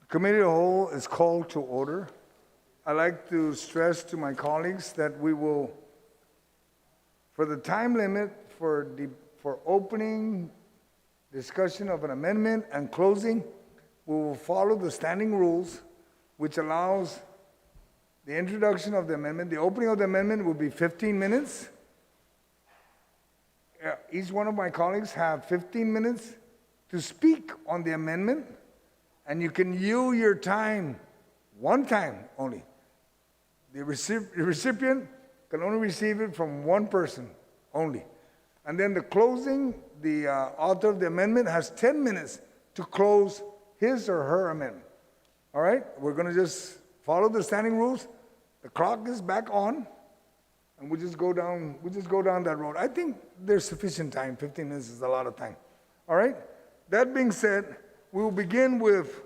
Committee of the Whole is called to order. I'd like to stress to my colleagues that we will, for the time limit for opening discussion of an amendment and closing, we will follow the standing rules, which allows the introduction of the amendment. The opening of the amendment will be 15 minutes. Each one of my colleagues have 15 minutes to speak on the amendment, and you can yield your time one time only. The recipient can only receive it from one person only. And then the closing, the author of the amendment has 10 minutes to close his or her amendment. All right? We're going to just follow the standing rules. The clock is back on, and we just go down that road. I think there's sufficient time. 15 minutes is a lot of time. All right? That being said, we will begin with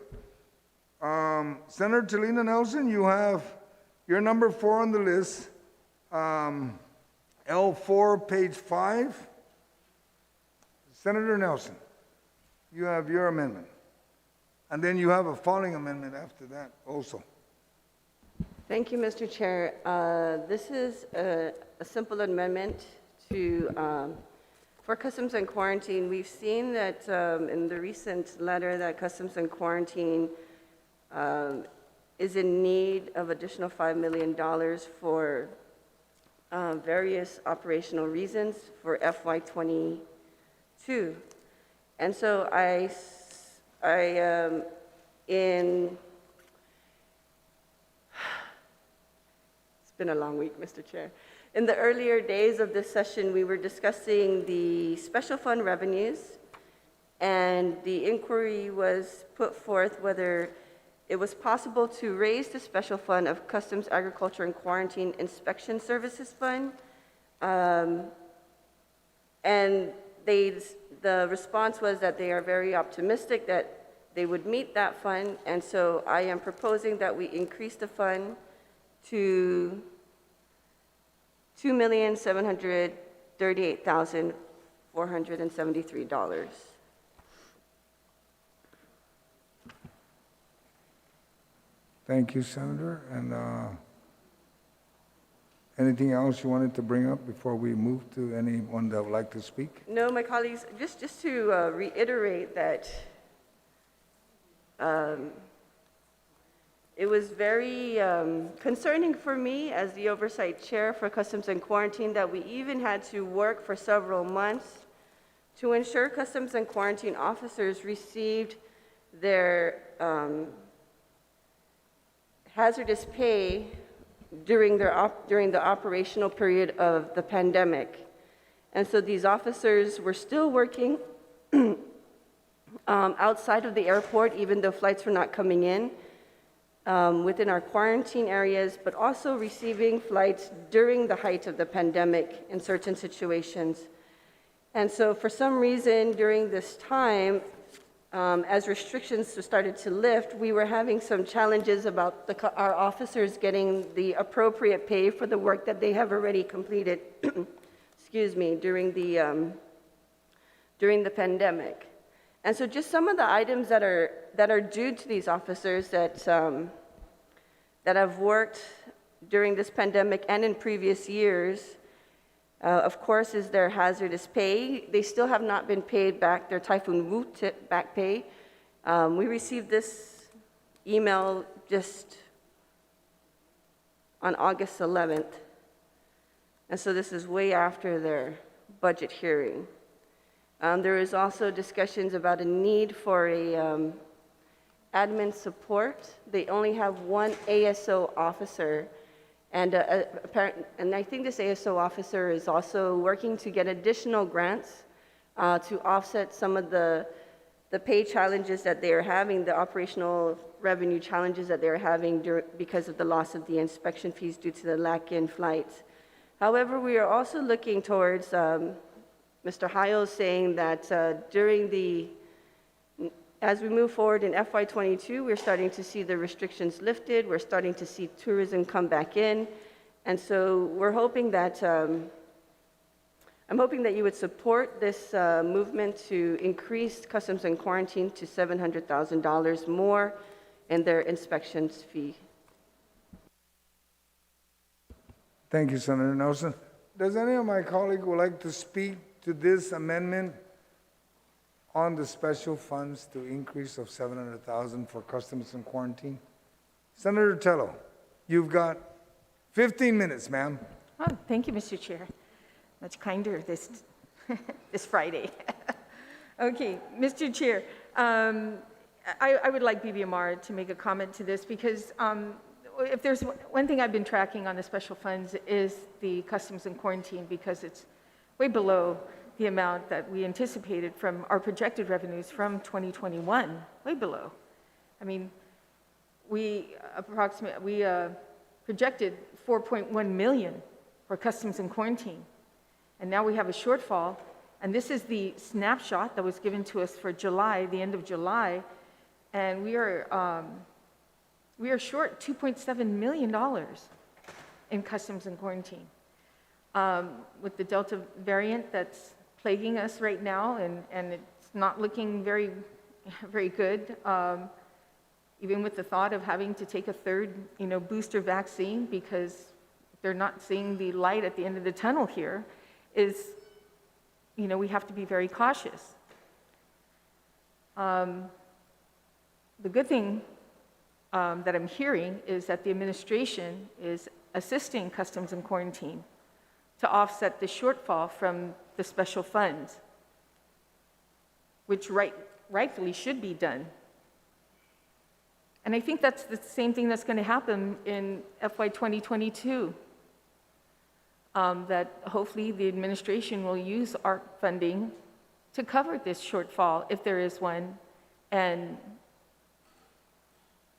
Senator Talina Nelson. You have your number 4 on the list, L4, page 5. Senator Nelson, you have your amendment. And then you have a following amendment after that also. Thank you, Mr. Chair. This is a simple amendment to for Customs and Quarantine. We've seen that in the recent letter that Customs and Quarantine is in need of additional $5 million for various operational reasons for FY2022. And so it's been a long week, Mr. Chair. In the earlier days of this session, we were discussing the special fund revenues, and the inquiry was put forth whether it was possible to raise the special fund of Customs, Agriculture, and Quarantine Inspection Services Fund. And the response was that they are very optimistic that they would meet that fund, and so I am proposing that we increase the fund to $2,738,473. Thank you, Senator. And anything else you wanted to bring up before we move to anyone that would like to speak? No, my colleagues, just to reiterate that it was very concerning for me as the Oversight Chair for Customs and Quarantine that we even had to work for several months to ensure Customs and Quarantine officers received their hazardous pay during the operational period of the pandemic. And so these officers were still working outside of the airport, even though flights were not coming in, within our quarantine areas, but also receiving flights during the height of the pandemic in certain situations. And so for some reason during this time, as restrictions started to lift, we were having some challenges about our officers getting the appropriate pay for the work that they have already completed excuse me, during the pandemic. And so just some of the items that are due to these officers that have worked during this pandemic and in previous years, of course, is their hazardous pay. They still have not been paid back their Typhoon Wu tip back pay. We received this email just on August 11th. And so this is way after their budget hearing. There is also discussions about a need for a admin support. They only have one ASO officer, and I think this ASO officer is also working to get additional grants to offset some of the pay challenges that they are having, the operational revenue challenges that they're having because of the loss of the inspection fees due to the lack in flights. However, we are also looking towards Mr. Hiles saying that as we move forward in FY22, we're starting to see the restrictions lifted, we're starting to see tourism come back in, and so we're hoping that, I'm hoping that you would support this movement to increase Customs and Quarantine to $700,000 more and their inspections fee. Thank you, Senator Nelson. Does any of my colleagues would like to speak to this amendment on the special funds to increase of 700,000 for customs and quarantine? Senator Tello, you've got 15 minutes, ma'am. Oh, thank you, Mr. Chair. Much kinder this, this Friday. Okay, Mr. Chair, I would like Bibi Amar to make a comment to this because if there's one thing I've been tracking on the special funds is the customs and quarantine because it's way below the amount that we anticipated from our projected revenues from 2021, way below. I mean, we projected 4.1 million for customs and quarantine, and now we have a shortfall. And this is the snapshot that was given to us for July, the end of July, and we are short $2.7 million in customs and quarantine. With the Delta variant that's plaguing us right now, and it's not looking very, very good. Even with the thought of having to take a third, booster vaccine because they're not seeing the light at the end of the tunnel here, we have to be very cautious. The good thing that I'm hearing is that the administration is assisting customs and quarantine to offset the shortfall from the special funds, which rightfully should be done. And I think that's the same thing that's going to happen in FY2022, that hopefully the administration will use ARC funding to cover this shortfall, if there is one.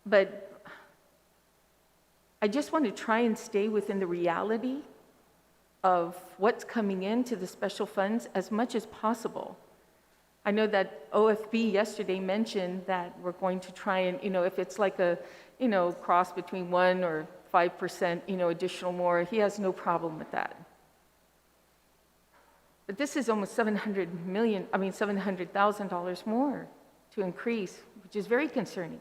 But I just want to try and stay within the reality of what's coming into the special funds as much as possible. I know that OFB yesterday mentioned that we're going to try and, if it's like a, cross between 1 or 5%, additional more, he has no problem with that. But this is almost $700,000 more to increase, which is very concerning.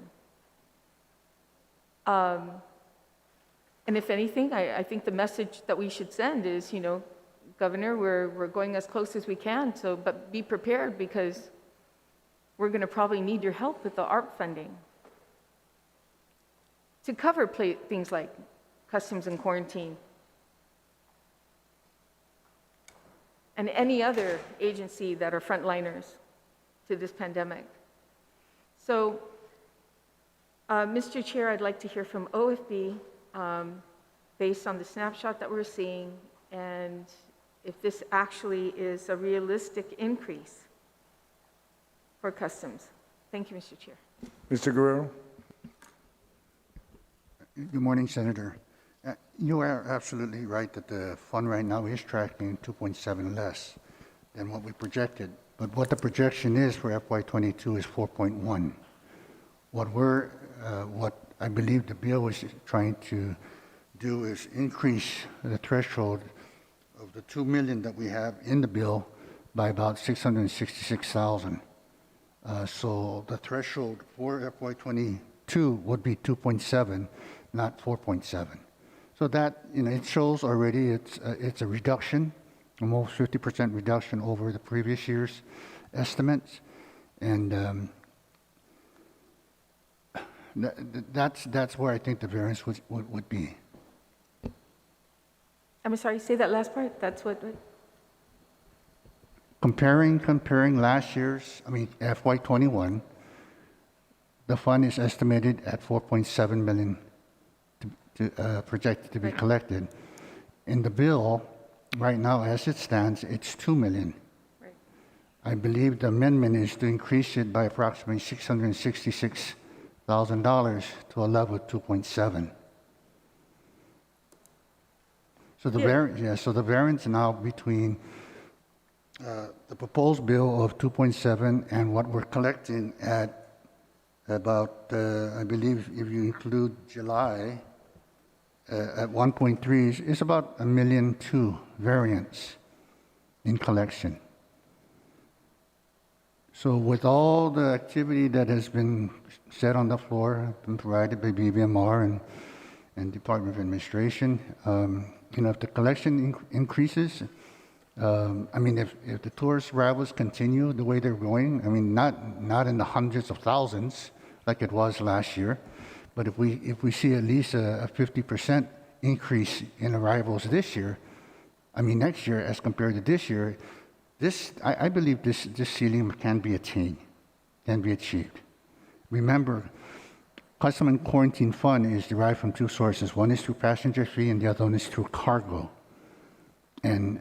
And if anything, I think the message that we should send is, Governor, we're going as close as we can, but be prepared because we're going to probably need your help with the ARP funding to cover things like customs and quarantine and any other agency that are frontliners to this pandemic. So, Mr. Chair, I'd like to hear from OFB based on the snapshot that we're seeing and if this actually is a realistic increase for customs. Thank you, Mr. Chair. Mr. Guerrero? Good morning, Senator. You are absolutely right that the fund right now is tracking 2.7 less than what we projected. But what the projection is for FY22 is 4.1. What I believe the bill is trying to do is increase the threshold of the 2 million that we have in the bill by about 666,000. So the threshold for FY22 would be 2.7, not 4.7. So that, it shows already it's a reduction, almost 50% reduction over the previous year's estimates. And that's where I think the variance would be. I'm sorry, say that last part. That's what? Comparing last year's, FY21, the fund is estimated at 4.7 million projected to be collected. In the bill, right now, as it stands, it's 2 million. Right. I believe the amendment is to increase it by approximately $666,000 to a level of 2.7. So the variance now between the proposed bill of 2.7 and what we're collecting at about, I believe, if you include July, at 1.3 is about $1.2 million variance in collection. So with all the activity that has been said on the floor, been provided by BBMR and Department of Administration, if the collection increases, if the tourist arrivals continue the way they're going, not in the hundreds of thousands like it was last year, but if we see at least a 50% increase in arrivals this year, next year as compared to this year, I believe this ceiling can be attained, can be achieved. Remember, Custom and Quarantine Fund is derived from two sources. One is through passenger fee, and the other one is through cargo. And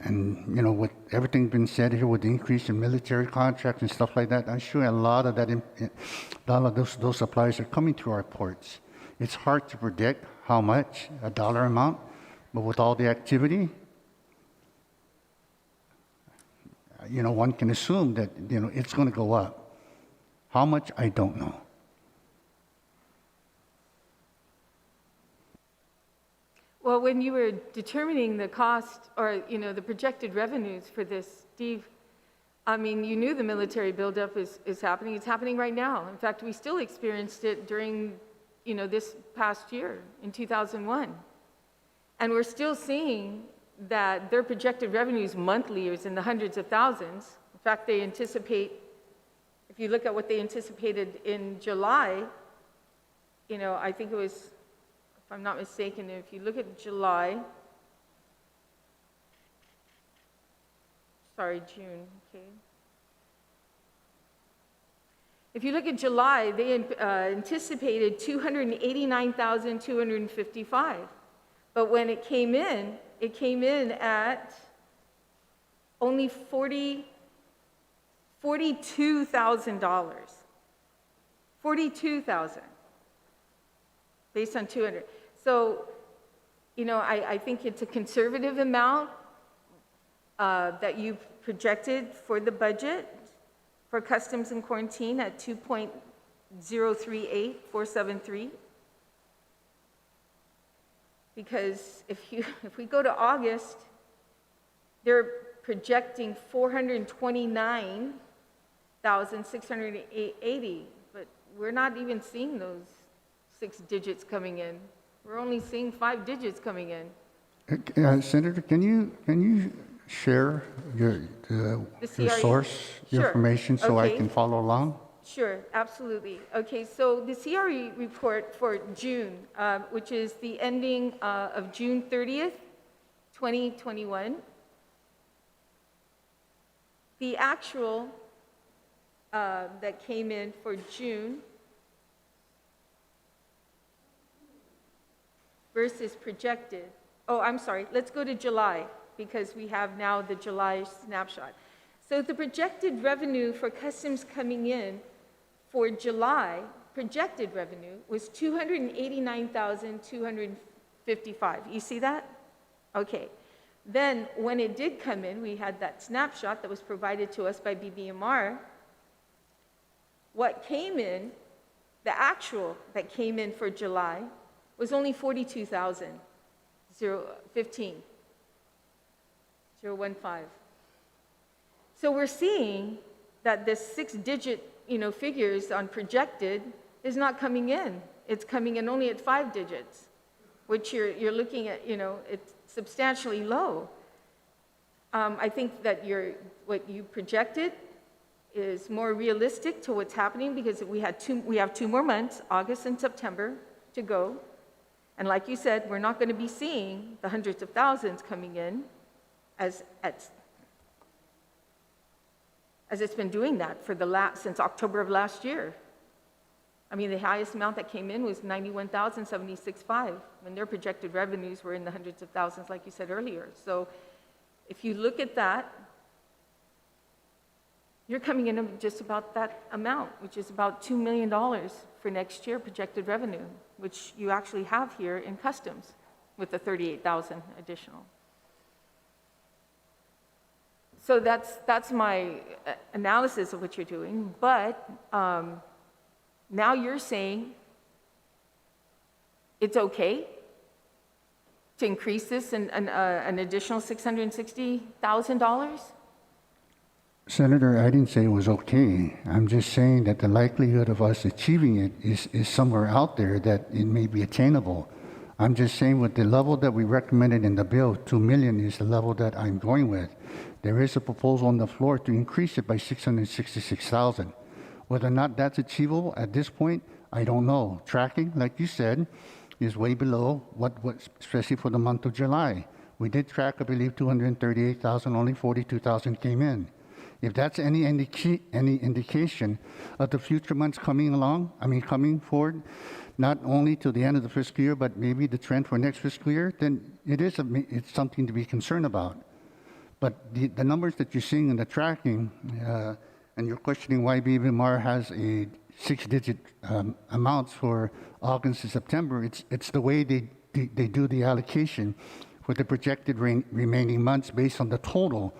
with everything been said here, with the increase in military contracts and stuff like that, I'm sure a lot of those supplies are coming to our ports. It's hard to predict how much, a dollar amount, but with all the activity, one can assume that, it's going to go up. How much, I don't know. Well, when you were determining the cost or, the projected revenues for this, Steve, you knew the military buildup is happening. It's happening right now. In fact, we still experienced it during, this past year in 2001. And we're still seeing that their projected revenues monthly is in the hundreds of thousands. In fact, they anticipate, if you look at what they anticipated in July, I think it was, if I'm not mistaken, if you look at July, June, okay. If you look at July, they anticipated 289,255. But when it came in at only $42,000. $42,000 based on 200. So, I think it's a conservative amount that you've projected for the budget for Customs and Quarantine at 2.038473. Because if we go to August, they're projecting 429,680, but we're not even seeing those 6 digits coming in. We're only seeing 5 digits coming in. Senator, can you share your source information so I can follow along? Sure, absolutely. Okay, so the CRE report for June, which is the ending of June 30th, 2021, the actual that came in for June versus projected. Oh, I'm sorry, let's go to July because we have now the July snapshot. So the projected revenue for Customs coming in for July, projected revenue, was $289,255. You see that? Okay. Then when it did come in, we had that snapshot that was provided to us by BBMR. What came in, the actual that came in for July, was only $42,015. So we're seeing that this 6-digit figures on projected is not coming in. It's coming in only at 5 digits, which you're looking at, it's substantially low. I think that what you projected is more realistic to what's happening because we have 2 more months, August and September, to go. And like you said, we're not going to be seeing the hundreds of thousands coming in as it's been doing that for since October of last year. The highest amount that came in was $91,076.5 when their projected revenues were in the hundreds of thousands, like you said earlier. So if you look at that, you're coming in at just about that amount, which is about $2 million for next year projected revenue, which you actually have here in Customs with the $38,000 additional. So that's my analysis of what you're doing, but now you're saying it's okay to increase this an additional $660,000? Senator, I didn't say it was okay. I'm just saying that the likelihood of us achieving it is somewhere out there that it may be attainable. I'm just saying with the level that we recommended in the bill, 2 million is the level that I'm going with. There is a proposal on the floor to increase it by 666,000. Whether or not that's achievable at this point, I don't know. Tracking, like you said, is way below what especially for the month of July. We did track, I believe, 238,000, only 42,000 came in. If that's any indication of the future months coming forward, not only to the end of the fiscal year, but maybe the trend for next fiscal year, then it's something to be concerned about. But the numbers that you're seeing in the tracking, and you're questioning why BBMR has a 6-digit amounts for August and September, it's the way they do the allocation for the projected remaining months based on the total.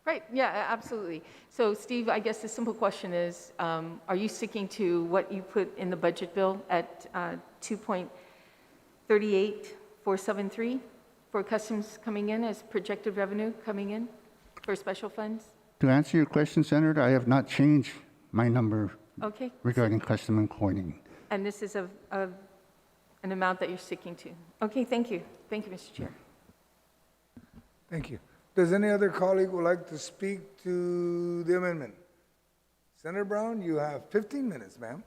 Right, yeah, absolutely. So Steve, I guess the simple question is, are you sticking to what you put in the budget bill at 2.38473 for customs coming in as projected revenue coming in for special funds? To answer your question, Senator, I have not changed my number Okay. regarding custom and coining. And this is an amount that you're sticking to. Okay, thank you. Thank you, Mr. Chair. Thank you. Does any other colleague would like to speak to the amendment? Senator Brown, you have 15 minutes, ma'am.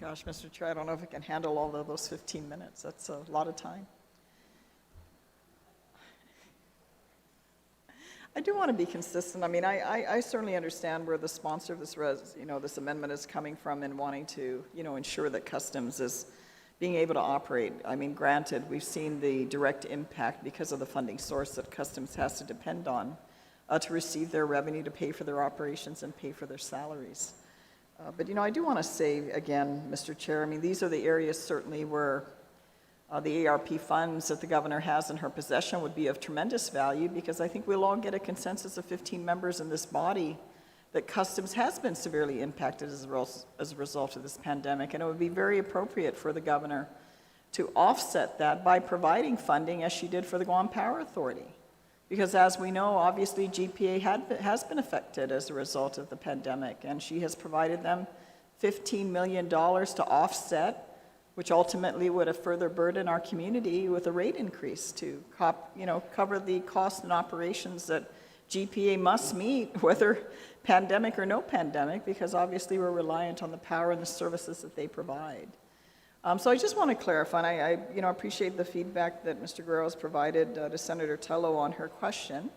Gosh, Mr. Chair, I don't know if I can handle all of those 15 minutes. That's a lot of time. I do want to be consistent. I mean, I certainly understand where the sponsor of this this amendment is coming from in wanting to, ensure that customs is being able to operate. I mean, granted, we've seen the direct impact because of the funding source that customs has to depend on to receive their revenue, to pay for their operations and pay for their salaries. But, I do want to say again, Mr. Chair, I mean, these are the areas certainly where the ARP funds that the governor has in her possession would be of tremendous value, because I think we'll all get a consensus of 15 members in this body that customs has been severely impacted as a result of this pandemic, and it would be very appropriate for the governor to offset that by providing funding as she did for the Guam Power Authority. Because as we know, obviously GPA has been affected as a result of the pandemic, and she has provided them $15 million to offset, which ultimately would have further burdened our community with a rate increase to cover the costs and operations that GPA must meet, whether pandemic or no pandemic, because obviously we're reliant on the power and the services that they provide. So I just want to clarify, and I appreciate the feedback that Mr. Guerrero has provided to Senator Tello on her question.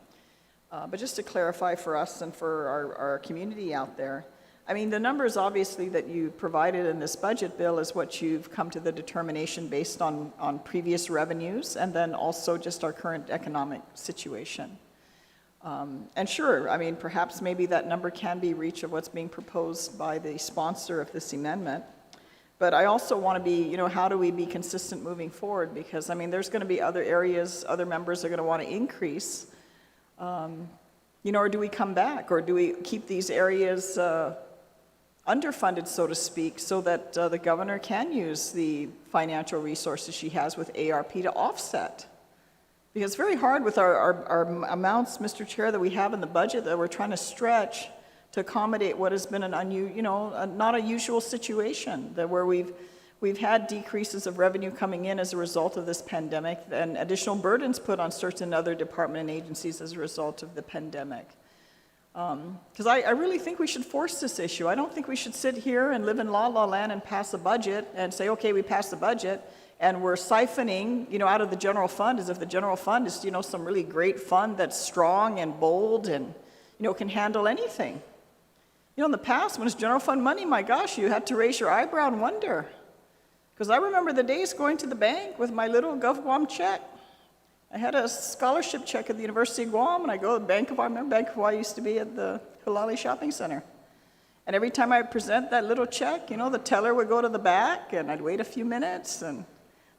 But just to clarify for us and for our community out there, I mean, the numbers obviously that you provided in this budget bill is what you've come to the determination based on previous revenues, and then also just our current economic situation. And sure, I mean, perhaps maybe that number can be reached of what's being proposed by the sponsor of this amendment. But I also want to be, how do we be consistent moving forward? Because, I mean, there's going to be other areas, other members are going to want to increase. Or do we come back? Or do we keep these areas underfunded, so to speak, so that the governor can use the financial resources she has with ARP to offset? Because it's very hard with our amounts, Mr. Chair, that we have in the budget that we're trying to stretch to accommodate what has been an not a usual situation, that where we've had decreases of revenue coming in as a result of this pandemic, and additional burdens put on certain other departments and agencies as a result of the pandemic. Because I really think we should force this issue. I don't think we should sit here and live in la-la land and pass a budget and say, okay, we passed the budget, and we're siphoning, out of the general fund as if the general fund is, some really great fund that's strong and bold and, can handle anything. In the past, when it's general fund money, my gosh, you had to raise your eyebrow and wonder. Because I remember the days going to the bank with my little GovGuam check. I had a scholarship check at the University of Guam, and I go to Bank of Hawaii used to be at the Hilali Shopping Center. And every time I present that little check, the teller would go to the back, and I'd wait a few minutes, and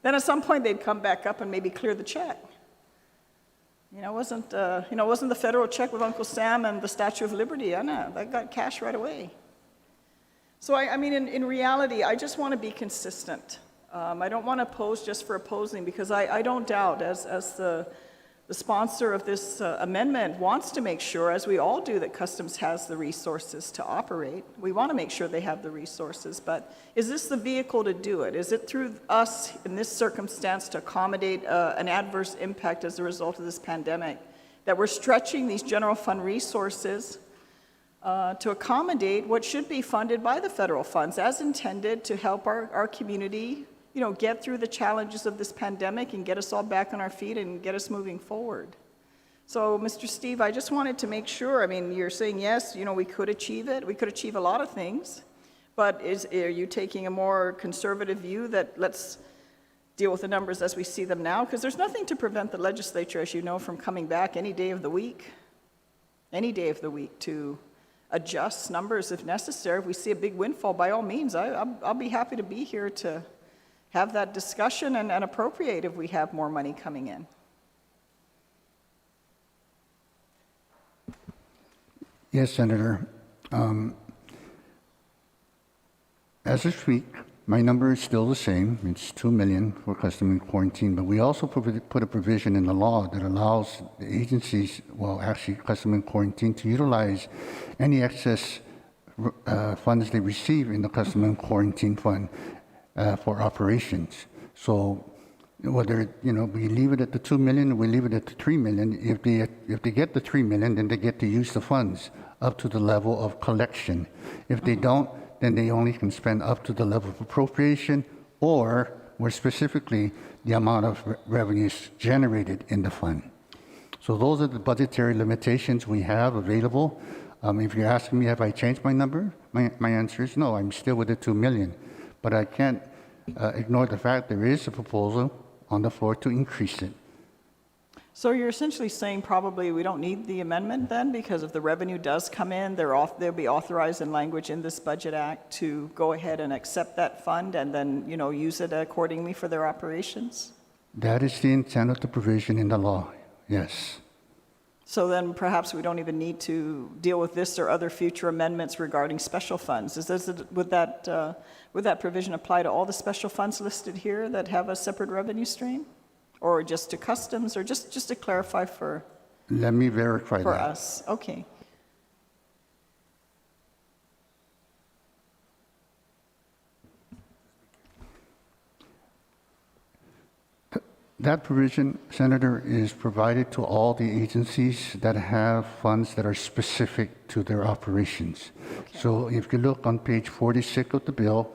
then at some point they'd come back up and maybe clear the check. It wasn't the federal check with Uncle Sam and the Statue of Liberty. I know, that got cash right away. So I mean, in reality, I just want to be consistent. I don't want to oppose just for opposing, because I don't doubt, as the the sponsor of this amendment wants to make sure, as we all do, that Customs has the resources to operate. We want to make sure they have the resources, but is this the vehicle to do it? Is it through us in this circumstance to accommodate an adverse impact as a result of this pandemic, that we're stretching these general fund resources to accommodate what should be funded by the federal funds as intended to help our community, you know, get through the challenges of this pandemic and get us all back on our feet and get us moving forward. So, Mr. Steve, I just wanted to make sure, I mean, you're saying, yes, you know, we could achieve it. We could achieve a lot of things, but are you taking a more conservative view that let's deal with the numbers as we see them now? Because there's nothing to prevent the legislature, as you know, from coming back any day of the week to adjust numbers if necessary. If we see a big windfall, by all means, I'll be happy to be here to have that discussion and appropriate if we have more money coming in. Yes, Senator. As of speak, my number is still the same. It's 2 million for custom and quarantine, but we also put a provision in the law that allows the agencies, well, actually custom and quarantine, to utilize any excess funds they receive in the custom and quarantine fund for operations. So whether, you know, we leave it at the 2 million or we leave it at the 3 million, if they get the 3 million, then they get to use the funds up to the level of collection. If they don't, then they only can spend up to the level of appropriation, or more specifically, the amount of revenues generated in the fund. So those are the budgetary limitations we have available. If you're asking me, have I changed my number? My answer is no, I'm still with the 2 million. But I can't ignore the fact there is a proposal on the floor to increase it. So you're essentially saying probably we don't need the amendment then, because if the revenue does come in, they'll be authorized in language in this budget act to go ahead and accept that fund and then, you know, use it accordingly for their operations? That is the intent of the provision in the law, yes. So then perhaps we don't even need to deal with this or other future amendments regarding special funds. Would that provision apply to all the special funds listed here that have a separate revenue stream? Or just to customs, or just to clarify for Let me verify that. For us, okay. That provision, Senator, is provided to all the agencies that have funds that are specific to their operations. Okay. So if you look on page 46 of the bill,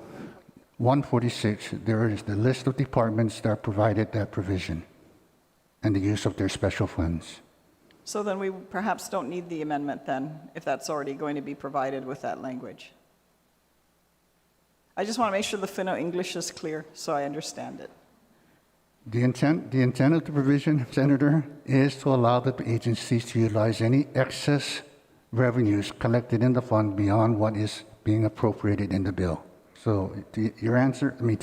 146, there is the list of departments that provided that provision and the use of their special funds. So then we perhaps don't need the amendment then, if that's already going to be provided with that language. I just want to make sure the Finno English is clear so I understand it. The intent of the provision, Senator, is to allow the agencies to utilize any excess revenues collected in the fund beyond what is being appropriated in the bill. So to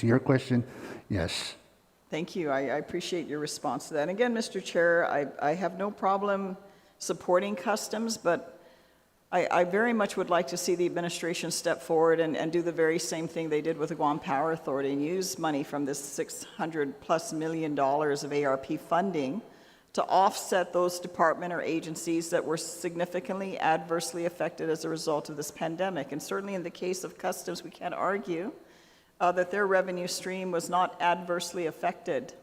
your question, yes. Thank you. I appreciate your response to that. And again, Mr. Chair, I have no problem supporting customs, but I very much would like to see the administration step forward and do the very same thing they did with the Guam Power Authority and use money from this $600+ million of ARP funding to offset those department or agencies that were significantly adversely affected as a result of this pandemic. And certainly in the case of customs, we can't argue that their revenue stream was not adversely affected,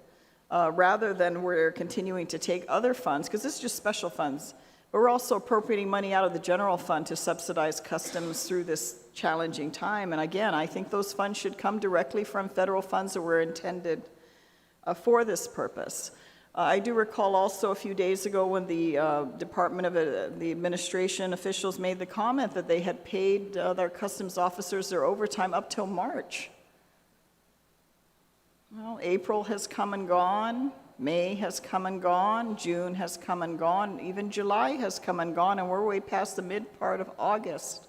rather than we're continuing to take other funds, because this is just special funds, but we're also appropriating money out of the general fund to subsidize customs through this challenging time. And again, I think those funds should come directly from federal funds that were intended for this purpose. I do recall also a few days ago when the Department of the Administration officials made the comment that they had paid their customs officers their overtime up till March. Well, April has come and gone, May has come and gone, June has come and gone, even July has come and gone, and we're way past the mid part of August.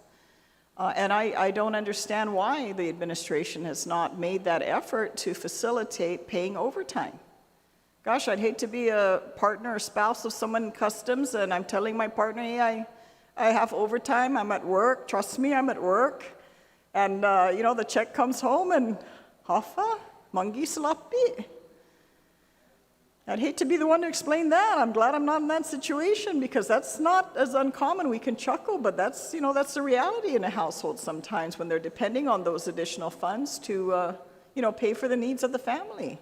And I don't understand why the administration has not made that effort to facilitate paying overtime. Gosh, I'd hate to be a partner or spouse of someone in customs, and I'm telling my partner, hey, I have overtime, I'm at work, trust me, I'm at work. And, the check comes home and, hafa, mangi salapi. I'd hate to be the one to explain that. I'm glad I'm not in that situation because that's not as uncommon. We can chuckle, but that's, that's the reality in a household sometimes when they're depending on those additional funds to, pay for the needs of the family.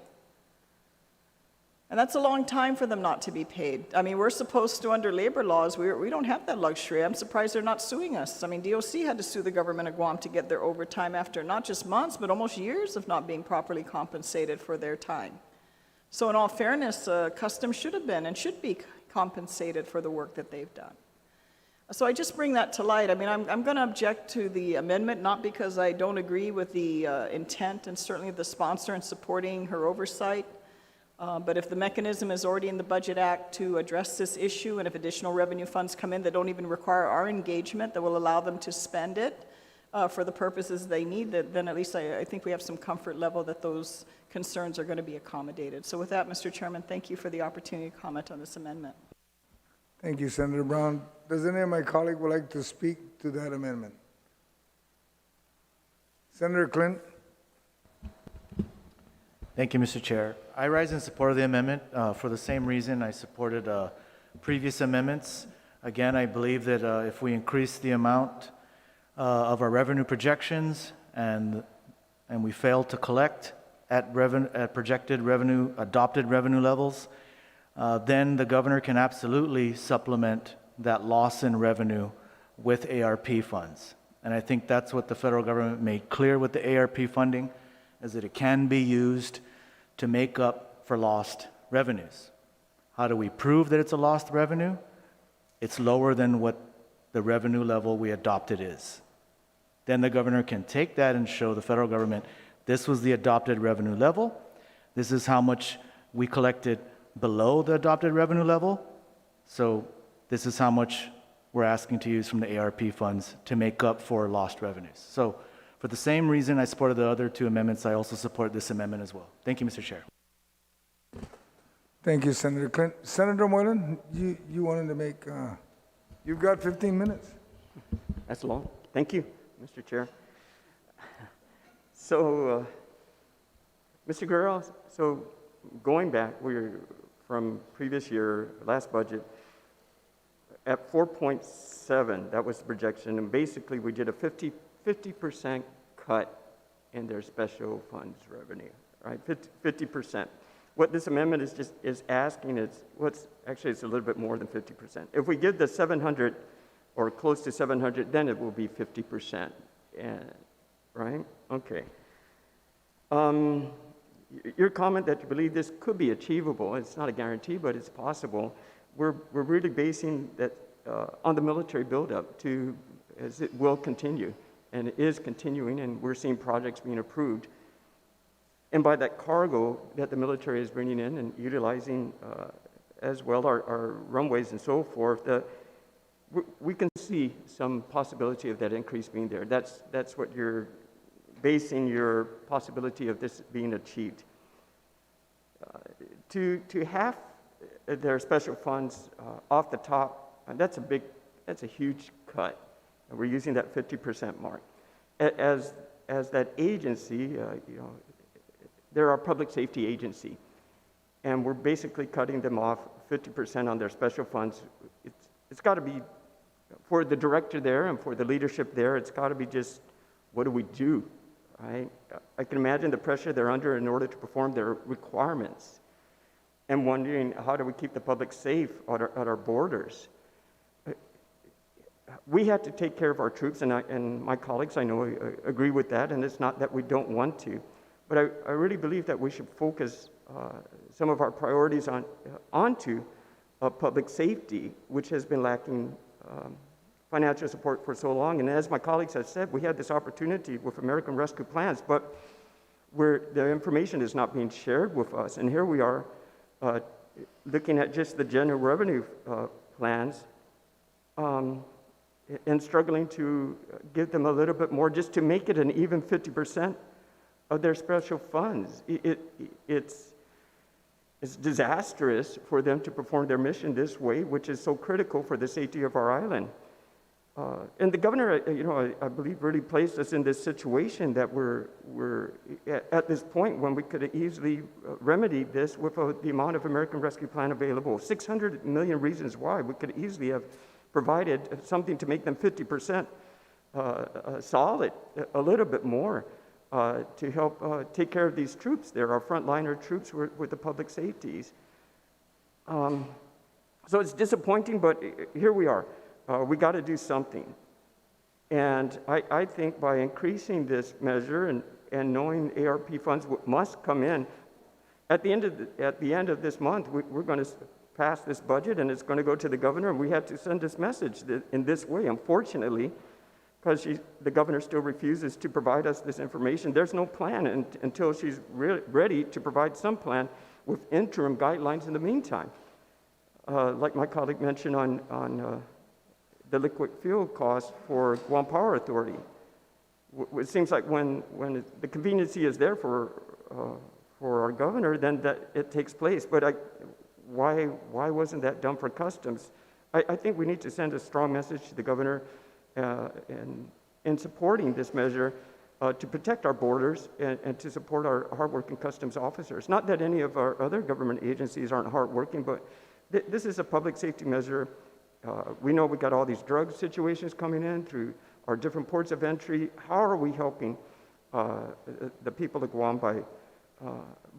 And that's a long time for them not to be paid. I mean, we're supposed to, under labor laws, we don't have that luxury. I'm surprised they're not suing us. I mean, DOC had to sue the government of Guam to get their overtime after not just months, but almost years of not being properly compensated for their time. So in all fairness, Customs should have been and should be compensated for the work that they've done. So I just bring that to light. I mean, I'm going to object to the amendment, not because I don't agree with the intent and certainly the sponsor in supporting her oversight, but if the mechanism is already in the Budget Act to address this issue, and if additional revenue funds come in that don't even require our engagement, that will allow them to spend it for the purposes they need, then at least I think we have some comfort level that those concerns are going to be accommodated. So with that, Mr. Chairman, thank you for the opportunity to comment on this amendment. Thank you, Senator Brown. Does any of my colleagues would like to speak to that amendment? Senator Clint? Thank you, Mr. Chair. I rise in support of the amendment for the same reason I supported previous amendments. Again, I believe that if we increase the amount of our revenue projections and we fail to collect at projected revenue, adopted revenue levels, then the governor can absolutely supplement that loss in revenue with ARP funds. And I think that's what the federal government made clear with the ARP funding, is that it can be used to make up for lost revenues. How do we prove that it's a lost revenue? It's lower than what the revenue level we adopted is. Then the governor can take that and show the federal government, this was the adopted revenue level, this is how much we collected below the adopted revenue level, so this is how much we're asking to use from the ARP funds to make up for lost revenues. So for the same reason I supported the other two amendments, I also support this amendment as well. Thank you, Mr. Chair. Thank you, Senator Clint. Senator Moylan, you wanted to make, you've got 15 minutes. That's long. Thank you, Mr. Chair. So, Mr. Guerrero, so going back, we're from previous year, last budget, at 4.7, that was the projection, and basically we did a 50% cut in their special funds revenue, right? 50%. What this amendment is asking is, it's a little bit more than 50%. If we give the 700 or close to 700, then it will be 50%, right? Okay. Your comment that you believe this could be achievable, it's not a guarantee, but it's possible. We're really basing that on the military buildup as it will continue, and it is continuing, and we're seeing projects being approved. And by that cargo that the military is bringing in and utilizing as well our runways and so forth, we can see some possibility of that increase being there. That's what you're basing your possibility of this being achieved. To have their special funds off the top, that's a huge cut. And we're using that 50% mark. As that agency, they're our public safety agency, and we're basically cutting them off 50% on their special funds. It's got to be, for the director there and for the leadership there, it's got to be just, what do we do, right? I can imagine the pressure they're under in order to perform their requirements, and wondering, how do we keep the public safe at our borders? We have to take care of our troops, and my colleagues, I know, agree with that, and it's not that we don't want to. But I really believe that we should focus some of our priorities onto public safety, which has been lacking financial support for so long. And as my colleagues have said, we had this opportunity with American Rescue Plans, but where the information is not being shared with us. And here we are looking at just the general revenue plans and struggling to give them a little bit more just to make it an even 50% of their special funds. It's disastrous for them to perform their mission this way, which is so critical for the safety of our island. And the governor, I believe really placed us in this situation that we're at this point when we could easily remedy this with the amount of American Rescue Plan available. 600 million reasons why we could easily have provided something to make them 50% solid, a little bit more, to help take care of these troops there, our frontliner troops with the public safeties. So it's disappointing, but here we are. We got to do something. And I think by increasing this measure and knowing ARP funds must come in, at the end of this month, we're going to pass this budget and it's going to go to the governor, and we have to send this message in this way. Unfortunately, because the governor still refuses to provide us this information, there's no plan until she's ready to provide some plan with interim guidelines in the meantime. Like my colleague mentioned on the liquid fuel cost for Guam Power Authority. It seems like when the conveniency is there for our governor, then that it takes place. But why wasn't that done for customs? I think we need to send a strong message to the governor in supporting this measure to protect our borders and to support our hardworking customs officers. Not that any of our other government agencies aren't hardworking, but this is a public safety measure. We know we got all these drug situations coming in through our different ports of entry. How are we helping the people of Guam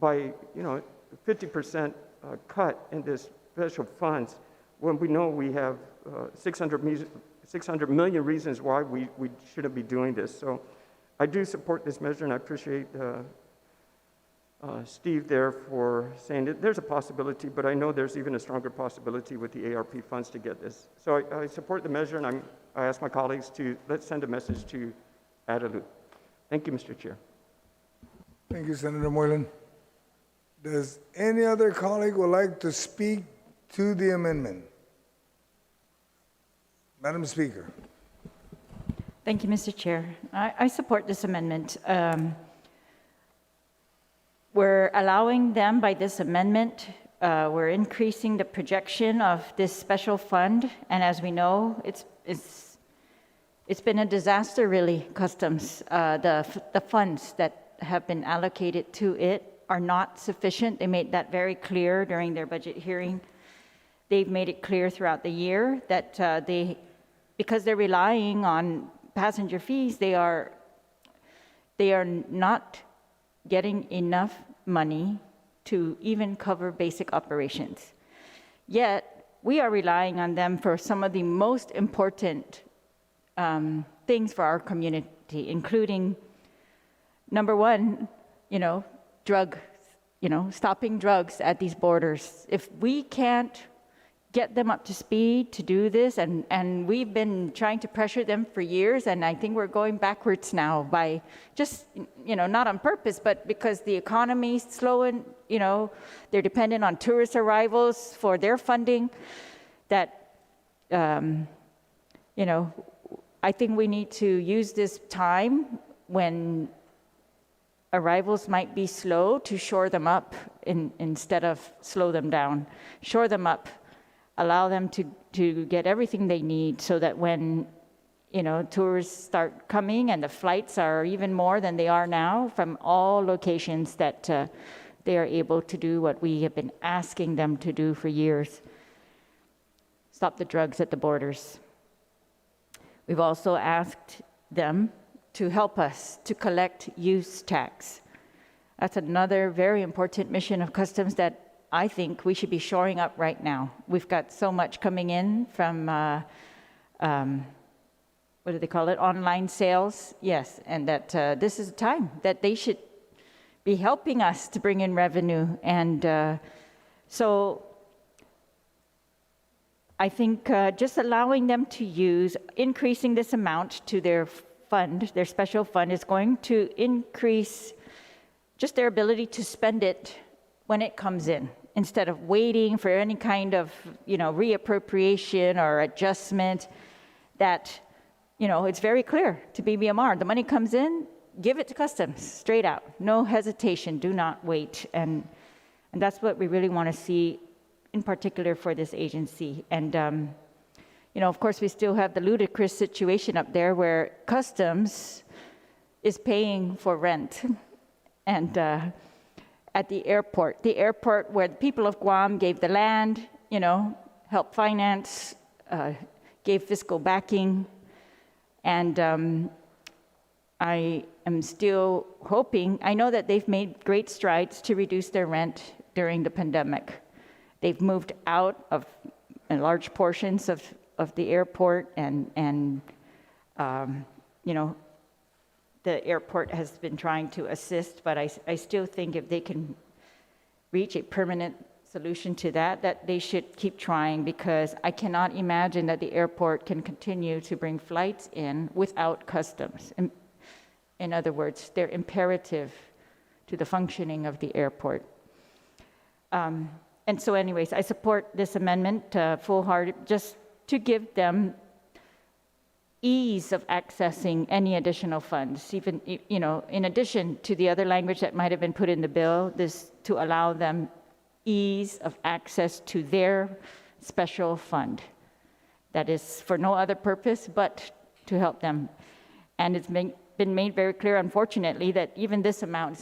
by 50% cut in this special funds when we know we have 600 million reasons why we shouldn't be doing this? So I do support this measure, and I appreciate Steve there for saying that there's a possibility, but I know there's even a stronger possibility with the ARP funds to get this. So I support the measure, and I ask my colleagues let's send a message to Adelu. Thank you, Mr. Chair. Thank you, Senator Moylan. Does any other colleague would like to speak to the amendment? Madam Speaker. Thank you, Mr. Chair. I support this amendment. We're allowing them by this amendment, we're increasing the projection of this special fund, and as we know, it's been a disaster, really, customs. The funds that have been allocated to it are not sufficient. They made that very clear during their budget hearing. They've made it clear throughout the year that because they're relying on passenger fees, they are not getting enough money to even cover basic operations. Yet, we are relying on them for some of the most important things for our community, including, number one, drugs, stopping drugs at these borders. If we can't get them up to speed to do this, and we've been trying to pressure them for years, and I think we're going backwards now by just, not on purpose, but because the economy's slowing, they're dependent on tourist arrivals for their funding, that, I think we need to use this time when arrivals might be slow to shore them up instead of slow them down. Shore them up. Allow them to get everything they need so that when, tourists start coming and the flights are even more than they are now from all locations, that they are able to do what we have been asking them to do for years. Stop the drugs at the borders. We've also asked them to help us to collect use tax. That's another very important mission of customs that I think we should be shoring up right now. We've got so much coming in from, what do they call it, online sales? Yes, and that this is a time that they should be helping us to bring in revenue. And so I think just allowing them to use, increasing this amount to their fund, their special fund, is going to increase just their ability to spend it when it comes in, instead of waiting for any kind of, reappropriation or adjustment. That, it's very clear to BBMR. The money comes in, give it to customs, straight out. No hesitation, do not wait. And that's what we really want to see, in particular for this agency. And, of course, we still have the ludicrous situation up there where customs is paying for rent. And at the airport where the people of Guam gave the land, helped finance, gave fiscal backing. And I am still hoping, I know that they've made great strides to reduce their rent during the pandemic. They've moved out of large portions of the airport, and the airport has been trying to assist, but I still think if they can reach a permanent solution to that they should keep trying, because I cannot imagine that the airport can continue to bring flights in without customs. In other words, they're imperative to the functioning of the airport. And so anyways, I support this amendment full-hearted, just to give them ease of accessing any additional funds, even, in addition to the other language that might have been put in the bill, this to allow them ease of access to their special fund. That is for no other purpose but to help them. And it's been made very clear, unfortunately, that even this amount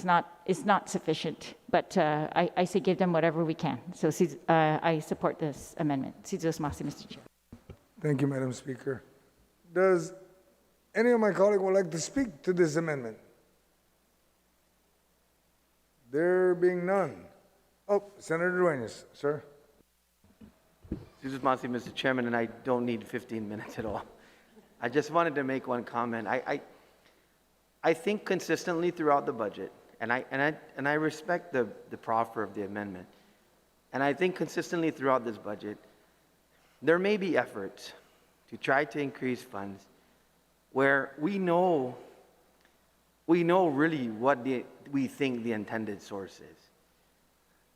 is not sufficient. But I say give them whatever we can. So I support this amendment. Mr. Chair. Thank you, Madam Speaker. Does any of my colleagues would like to speak to this amendment? There being none. Oh, Senator Duenas, sir. Mr. Chairman, and I don't need 15 minutes at all. I just wanted to make one comment. I think consistently throughout the budget, and I respect the proffer of the amendment, and I think consistently throughout this budget, there may be efforts to try to increase funds where we know really what we think the intended source is.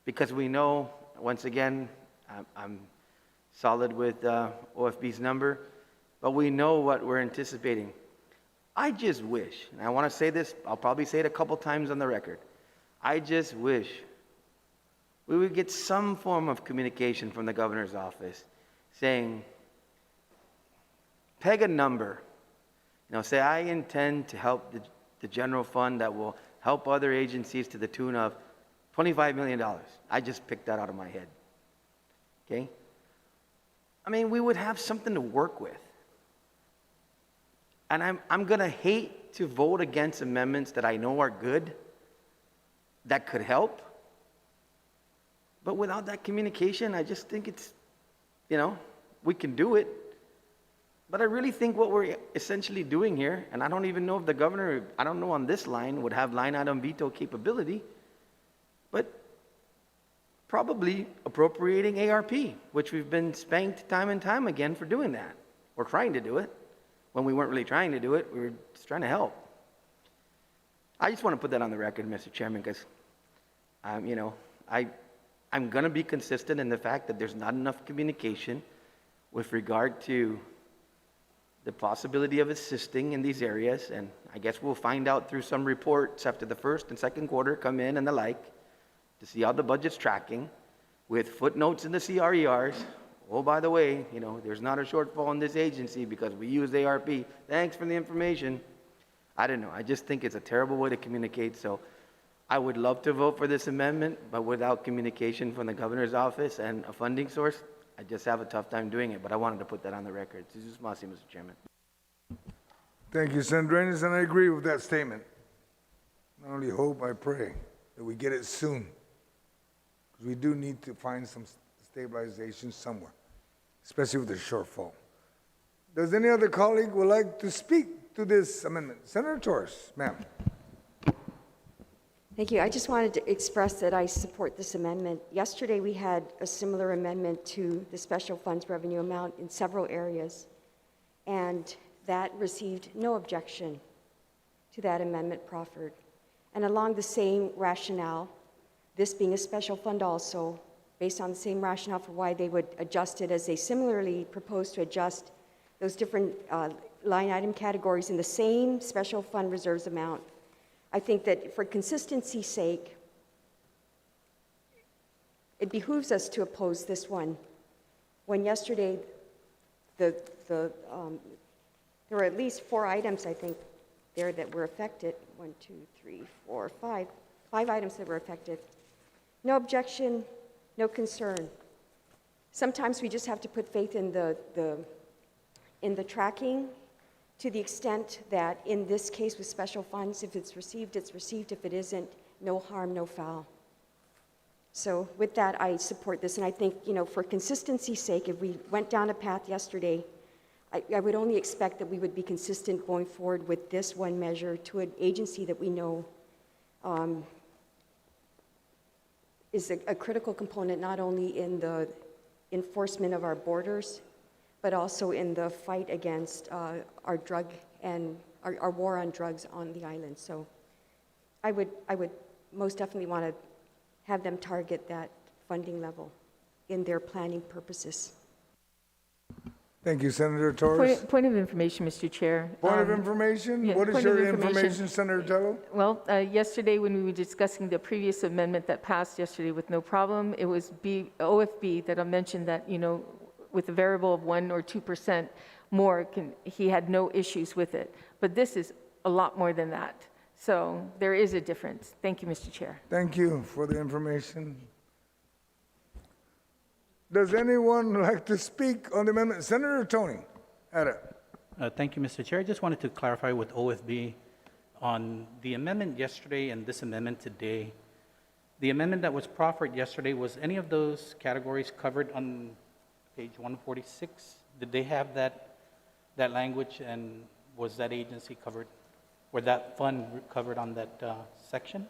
Because we know, once again, I'm solid with OFB's number, but we know what we're anticipating. I just wish, and I want to say this, I'll probably say it a couple times on the record, I just wish we would get some form of communication from the governor's office saying, peg a number, say I intend to help the general fund that will help other agencies to the tune of $25 million. I just picked that out of my head. Okay? I mean, we would have something to work with. And I'm going to hate to vote against amendments that I know are good, that could help. But without that communication, I just think it's, we can do it. But I really think what we're essentially doing here, and I don't even know if the governor, I don't know on this line, would have line item veto capability, but probably appropriating ARP, which we've been spanked time and time again for doing that, or trying to do it. When we weren't really trying to do it, we were just trying to help. I just want to put that on the record, Mr. Chairman, because, I'm going to be consistent in the fact that there's not enough communication with regard to the possibility of assisting in these areas, and I guess we'll find out through some reports after the first and second quarter come in and the like, to see how the budget's tracking, with footnotes in the CRERs. Oh, by the way, there's not a shortfall in this agency because we use ARP. Thanks for the information. I don't know. I just think it's a terrible way to communicate. So I would love to vote for this amendment, but without communication from the governor's office and a funding source, I just have a tough time doing it. But I wanted to put that on the record. Mr. Chairman. Thank you, Senator Duenas, and I agree with that statement. Not only hope, I pray that we get it soon. Because we do need to find some stabilization somewhere, especially with the shortfall. Does any other colleague would like to speak to this amendment? Senator Torres, ma'am. Thank you. I just wanted to express that I support this amendment. Yesterday, we had a similar amendment to the special funds revenue amount in several areas, and that received no objection to that amendment proffered. And along the same rationale, this being a special fund also, based on the same rationale for why they would adjust it, as they similarly proposed to adjust those different line item categories in the same special fund reserves amount. I think that for consistency's sake, it behooves us to oppose this one. When yesterday, there were at least 4 items, I think, there that were affected. 1, 2, 3, 4, 5. 5 items that were affected. No objection, no concern. Sometimes we just have to put faith in the tracking, to the extent that in this case with special funds, if it's received, it's received. If it isn't, no harm, no foul. So with that, I support this. And I think, for consistency's sake, if we went down a path yesterday, I would only expect that we would be consistent going forward with this one measure to an agency that we know is a critical component not only in the enforcement of our borders, but also in the fight against our drug and our war on drugs on the island. So I would most definitely want to have them target that funding level in their planning purposes. Thank you, Senator Torres. Point of information, Mr. Chair. Point of information? yeah, What is point of your information. information, Senator Tello? Well, yesterday when we were discussing the previous amendment that passed yesterday with no problem, it was OFB that I mentioned that, with a variable of 1 or 2% more, he had no issues with it. But this is a lot more than that. So there is a difference. Thank you, Mr. Chair. Thank you for the information. Does anyone like to speak on the amendment? Senator Tony Ada. Thank you, Mr. Chair. I just wanted to clarify with OFB on the amendment yesterday and this amendment today. The amendment that was proffered yesterday, was any of those categories covered on page 146? Did they have that language, and was that agency covered, or that fund covered on that section?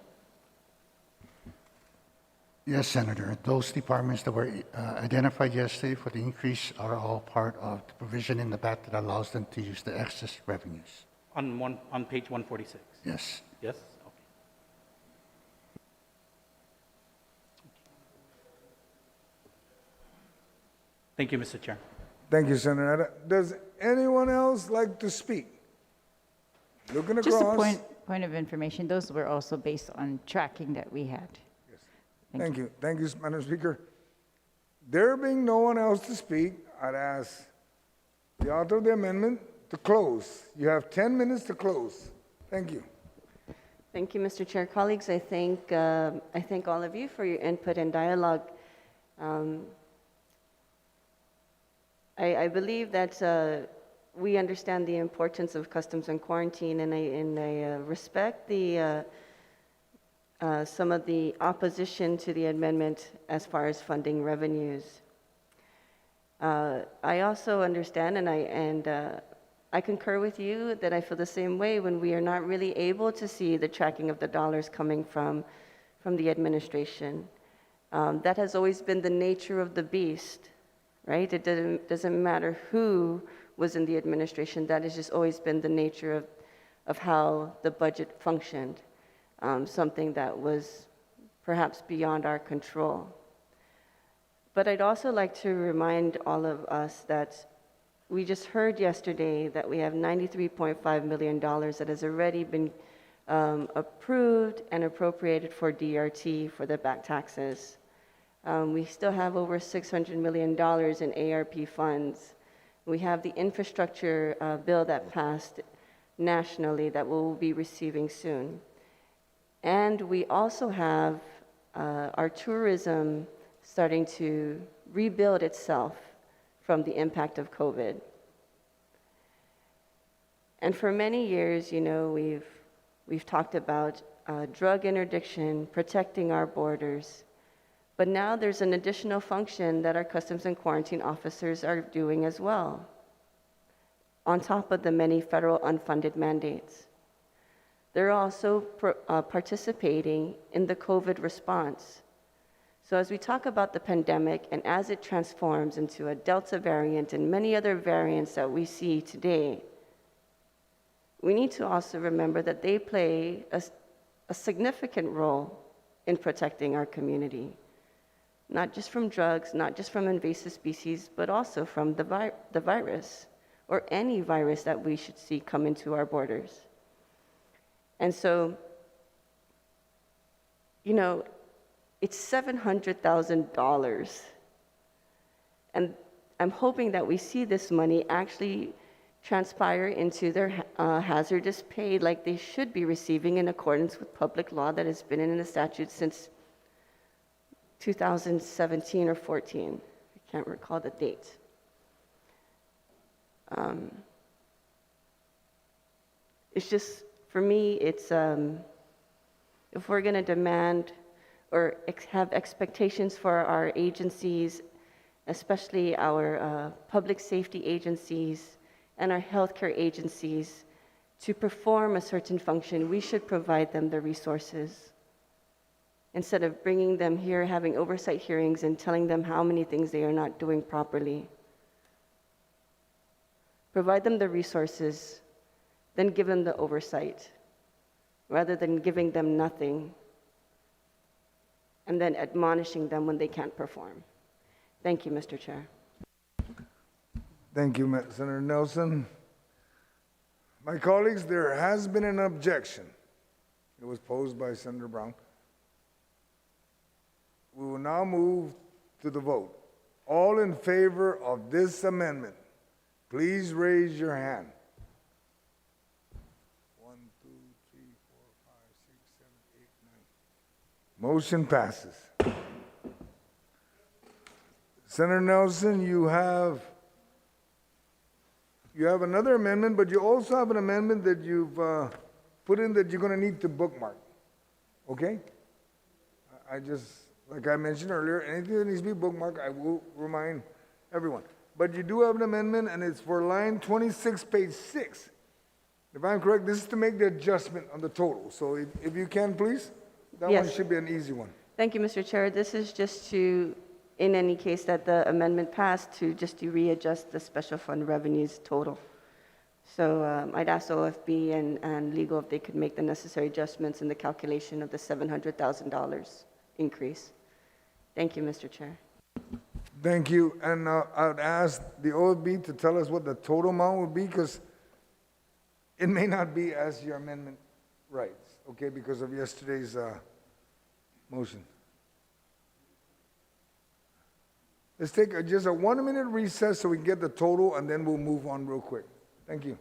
Yes, Senator. Those departments that were identified yesterday for the increase are all part of the provision in the BAT that allows them to use the excess revenues. On page 146? Yes. Yes? Okay. Thank you, Mr. Chair. Thank you, Senator Ada. Does anyone else like to speak? Looking across. Just a point of information, those were also based on tracking that we had. Thank you. Thank you, Madam Speaker. There being no one else to speak, I'd ask the author of the amendment to close. You have 10 minutes to close. Thank you. Thank you, Mr. Chair. Colleagues, I thank all of you for your input and dialogue. I believe that we understand the importance of customs and quarantine, and I respect some of the opposition to the amendment as far as funding revenues. I also understand, and I concur with you that I feel the same way when we are not really able to see the tracking of the dollars coming from the administration. That has always been the nature of the beast, right? It doesn't matter who was in the administration. That has just always been the nature of how the budget functioned. Something that was perhaps beyond our control. But I'd also like to remind all of us that we just heard yesterday that we have $93.5 million that has already been approved and appropriated for DRT for the back taxes. We still have over $600 million in ARP funds. We have the infrastructure bill that passed nationally that we'll be receiving soon. And we also have our tourism starting to rebuild itself from the impact of COVID. And for many years, we've talked about drug interdiction, protecting our borders. But now there's an additional function that our customs and quarantine officers are doing as well, on top of the many federal unfunded mandates. They're also participating in the COVID response. So as we talk about the pandemic and as it transforms into a Delta variant and many other variants that we see today, we need to also remember that they play a significant role in protecting our community, not just from drugs, not just from invasive species, but also from the virus, or any virus that we should see come into our borders. And so, it's $700,000. And I'm hoping that we see this money actually transpire into their hazardous pay like they should be receiving in accordance with public law that has been in the statute since 2017 or 14. I can't recall the date. It's just, for me, it's, if we're going to demand or have expectations for our agencies, especially our public safety agencies and our healthcare agencies, to perform a certain function, we should provide them the resources. Instead of bringing them here, having oversight hearings and telling them how many things they are not doing properly. Provide them the resources, then give them the oversight, rather than giving them nothing and then admonishing them when they can't perform. Thank you, Mr. Chair. Thank you, Senator Nelson. My colleagues, there has been an objection. It was posed by Senator Brown. We will now move to the vote. All in favor of this amendment, please raise your hand. 1, 2, 3, 4, 5, 6, 7, 8, 9. Motion passes. Senator Nelson, you have another amendment, but you also have an amendment that you've put in that you're going to need to bookmark. Okay? I just, like I mentioned earlier, anything that needs to be bookmarked, I will remind everyone. But you do have an amendment, and it's for line 26, page 6. If I'm correct, this is to make the adjustment on the total. So if you can, please, that Yes. one should be an easy one. Thank you, Mr. Chair. This is just to, in any case that the amendment passed, to readjust the special fund revenues total. So I'd ask OFB and legal if they could make the necessary adjustments in the calculation of the $700,000 increase. Thank you, Mr. Chair. Thank you. And I would ask the OFB to tell us what the total amount would be, because it may not be as your amendment writes, okay, because of yesterday's motion. Let's take just a 1-minute recess so we can get the total, and then we'll move on real quick. Thank you.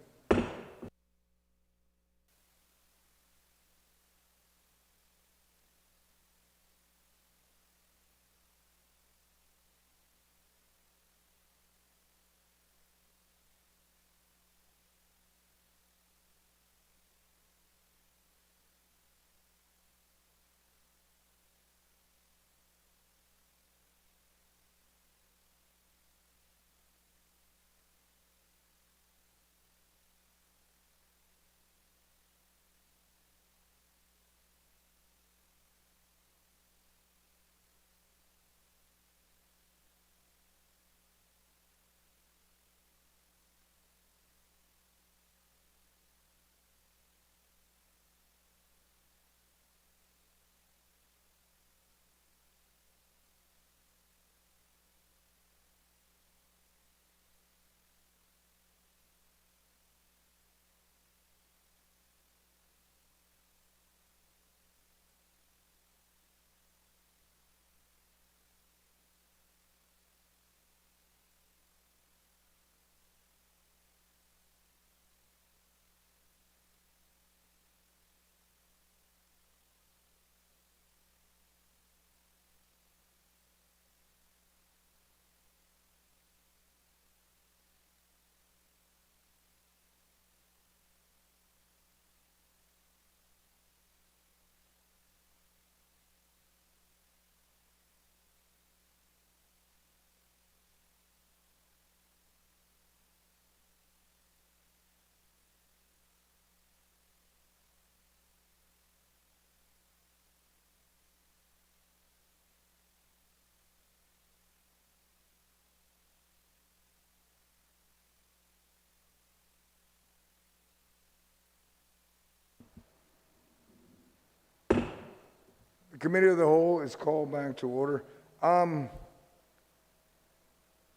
The Committee of the Whole is called back to order.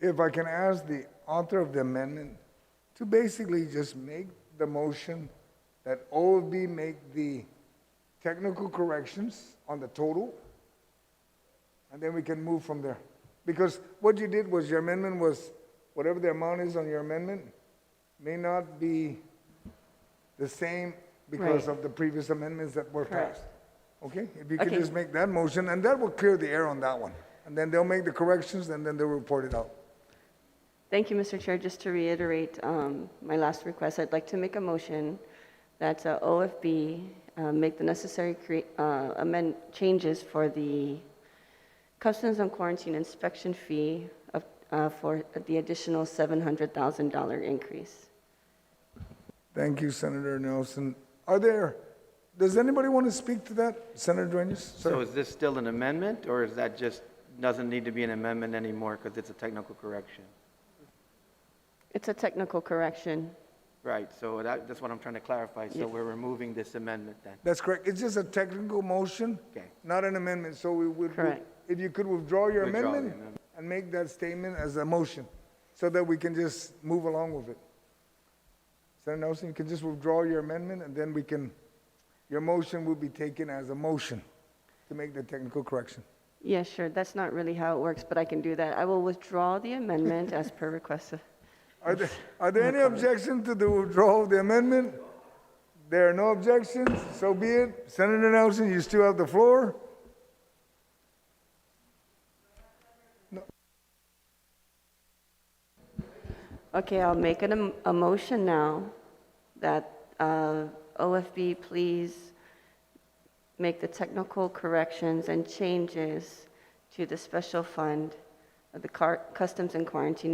If I can ask the author of the amendment to basically just make the motion that OFB make the technical corrections on the total, and then we can move from there. Because what you did was your amendment was whatever the amount is on your amendment may not be the same because Right. of the previous amendments that were Correct. passed. Okay? If you could Okay. just make that motion, and that will clear the air on that one. And then they'll make the corrections, and then they'll report it out. Thank you, Mr. Chair. Just to reiterate my last request, I'd like to make a motion that OFB make the necessary changes for the Customs and Quarantine inspection fee for the additional $700,000 increase. Thank you, Senator Nelson. Does anybody want to speak to that? Senator Dueñas? So Sir. is this still an amendment, or is that just, doesn't need to be an amendment anymore because it's a technical correction? It's a technical correction. Right, so that's what I'm trying to clarify. So we're removing this amendment then? That's correct. It's just a technical motion, Okay. not an amendment. So we would, Correct. if you could withdraw your Withdraw the amendment amendment. and make that statement as a motion so that we can just move along with it. Senator Nelson, you can just withdraw your amendment and then your motion will be taken as a motion to make the technical correction. Yeah, sure. That's not really how it works, but I can do that. I will withdraw the amendment as per request. Are there any objections to the withdrawal of the amendment? There are no objections, so be it. Senator Nelson, you still have the floor. Okay, I'll make a motion now that OFB please make the technical corrections and changes to the special fund of the Customs and Quarantine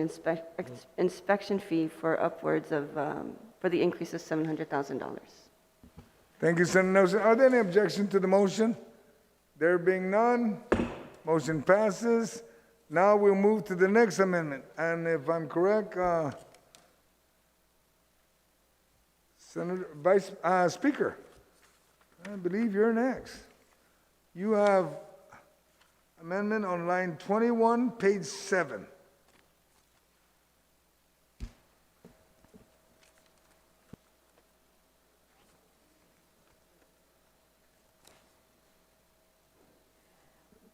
inspection fee for upwards of, for the increase of $700,000. Thank you, Senator Nelson. Are there any objections to the motion? There being none, motion passes. Now we'll move to the next amendment. And if I'm correct, Speaker, I believe you're next. You have amendment on line 21, page 7.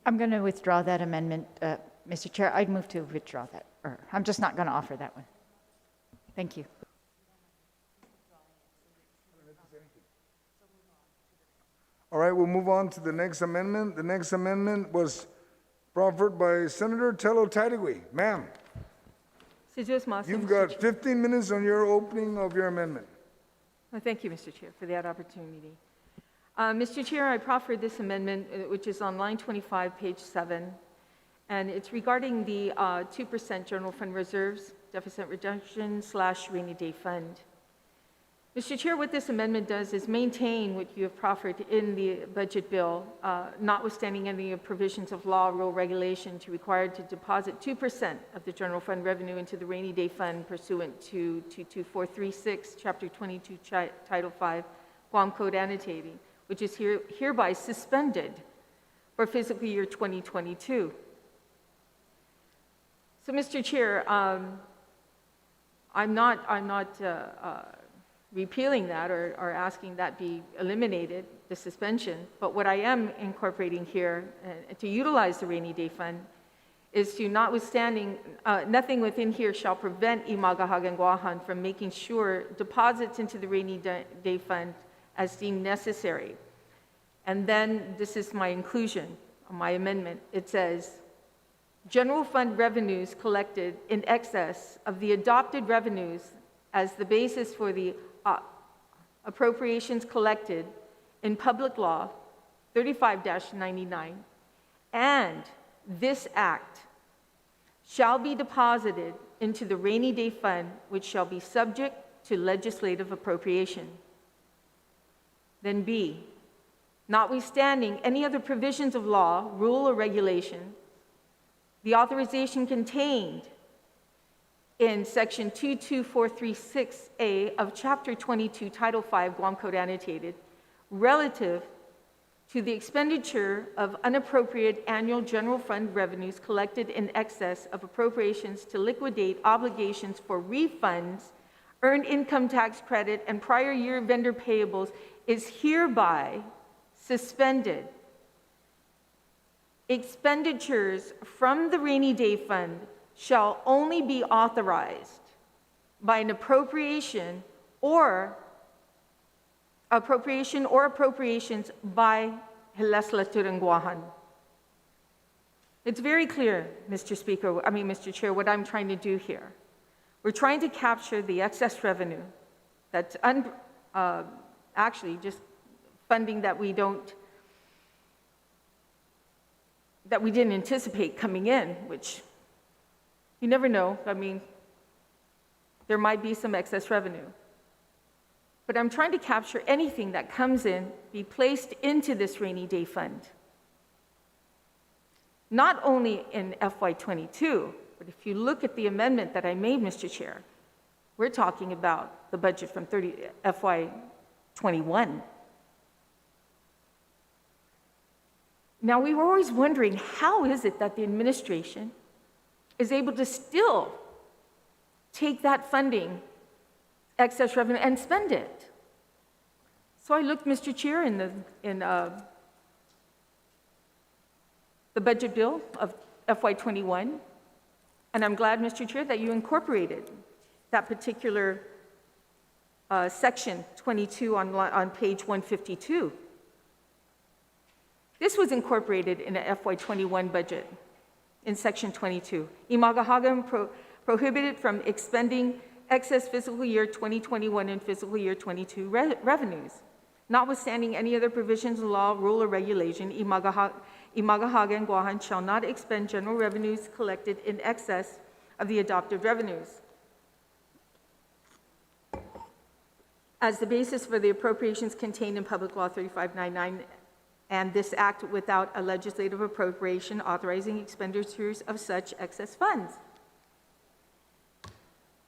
I'm going to withdraw that amendment, Mr. Chair. I'd move to withdraw that, or I'm just not going to offer that one. Thank you. All right, we'll move on to the next amendment. The next amendment was proffered by Senator Tello Tadigui. Ma'am, you've got 15 minutes on your opening of your amendment. Well, thank you, Mr. Chair, for that opportunity. Mr. Chair, I proffered this amendment, which is on line 25, page 7, and it's regarding the 2% general fund reserves, deficit reduction / rainy day fund. Mr. Chair, what this amendment does is maintain what you have proffered in the budget bill, notwithstanding any provisions of law, rule, regulation to require to deposit 2% of the general fund revenue into the rainy day fund pursuant to 22436, Chapter 22, Title 5, Guam Code Annotating, which is hereby suspended for fiscal year 2022. So, Mr. Chair, I'm not repealing that or asking that be eliminated, the suspension, but what I am incorporating here to utilize the rainy day fund is to notwithstanding, nothing within here shall prevent Imagahagan Guahan from making sure deposits into the rainy day fund as deemed necessary. And then this is my inclusion, my amendment. It says, general fund revenues collected in excess of the adopted revenues as the basis for the appropriations collected in Public Law 35-99, and this act shall be deposited into the rainy day fund, which shall be subject to legislative appropriation. Then B, notwithstanding any other provisions of law, rule, or regulation, the authorization contained in Section 22436A of Chapter 22, Title 5, Guam Code Annotated, relative to the expenditure of unappropriate annual general fund revenues collected in excess of appropriations to liquidate obligations for refunds, earned income tax credit, and prior year vendor payables is hereby suspended. Expenditures from the rainy day fund shall only be authorized by an appropriation or appropriations by the legislature in Guam. It's very clear, Mr. Chair, what I'm trying to do here. We're trying to capture the excess revenue that's actually just funding that we didn't anticipate coming in, which you never know. I mean, there might be some excess revenue. But I'm trying to capture anything that comes in, be placed into this rainy day fund. Not only in FY22, but if you look at the amendment that I made, Mr. Chair, we're talking about the budget from FY21. Now, we were always wondering, how is it that the administration is able to still take that funding, excess revenue, and spend it? So I looked, Mr. Chair, in the budget bill of FY21, and I'm glad, Mr. Chair, that you incorporated that particular section 22 on page 152. This was incorporated in the FY21 budget in section 22. Imagahagan prohibited from expending excess fiscal year 2021 and fiscal year 22 revenues. Notwithstanding any other provisions of law, rule, or regulation, Imagahagan Guam shall not expend general revenues collected in excess of the adopted revenues as the basis for the appropriations contained in Public Law 3599, and this act without a legislative appropriation authorizing expenditures of such excess funds.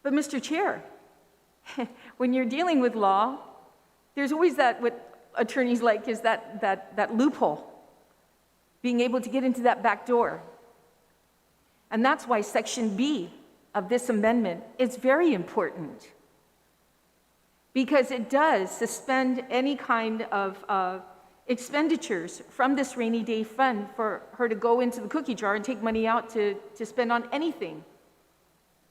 But Mr. Chair, when you're dealing with law, there's always that, what attorneys like is that loophole, being able to get into that back door. And that's why Section B of this amendment is very important, because it does suspend any kind of expenditures from this rainy day fund for her to go into the cookie jar and take money out to spend on anything.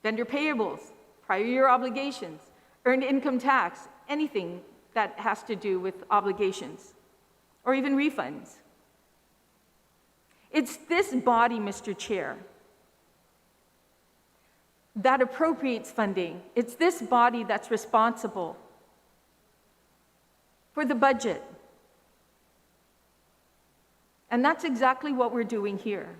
Vendor payables, prior year obligations, earned income tax, anything that has to do with obligations, or even refunds. It's this body, Mr. Chair, that appropriates funding. It's this body that's responsible for the budget. And that's exactly what we're doing here.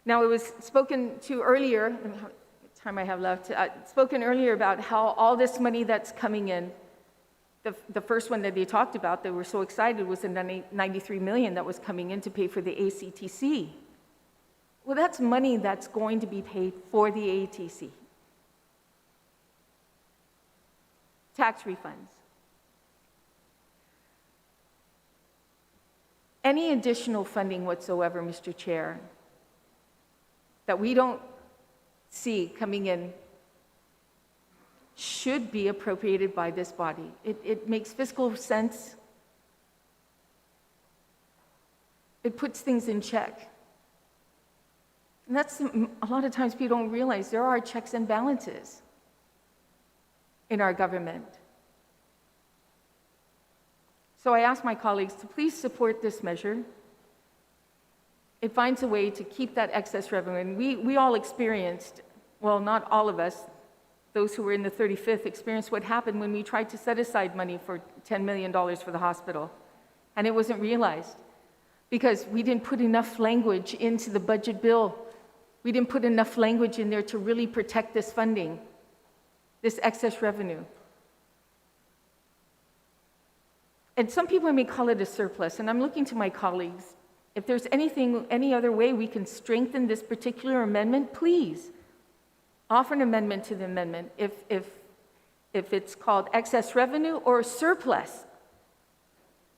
Now, it was spoken to earlier, what time I have left, spoken earlier about how all this money that's coming in, the first one that they talked about, they were so excited, was the $93 million that was coming in to pay for the ACTC. Well, that's money that's going to be paid for the ATC. Tax refunds. Any additional funding whatsoever, Mr. Chair, that we don't see coming in should be appropriated by this body. It makes fiscal sense. It puts things in check. And that's, a lot of times people don't realize there are checks and balances in our government. So I ask my colleagues to please support this measure. It finds a way to keep that excess revenue. And we all experienced, well, not all of us, those who were in the 35th experienced what happened when we tried to set aside money for $10 million for the hospital. And it wasn't realized because we didn't put enough language into the budget bill. We didn't put enough language in there to really protect this funding, this excess revenue. And some people may call it a surplus, and I'm looking to my colleagues. If there's anything, any other way we can strengthen this particular amendment, please offer an amendment to the amendment. If it's called excess revenue or surplus,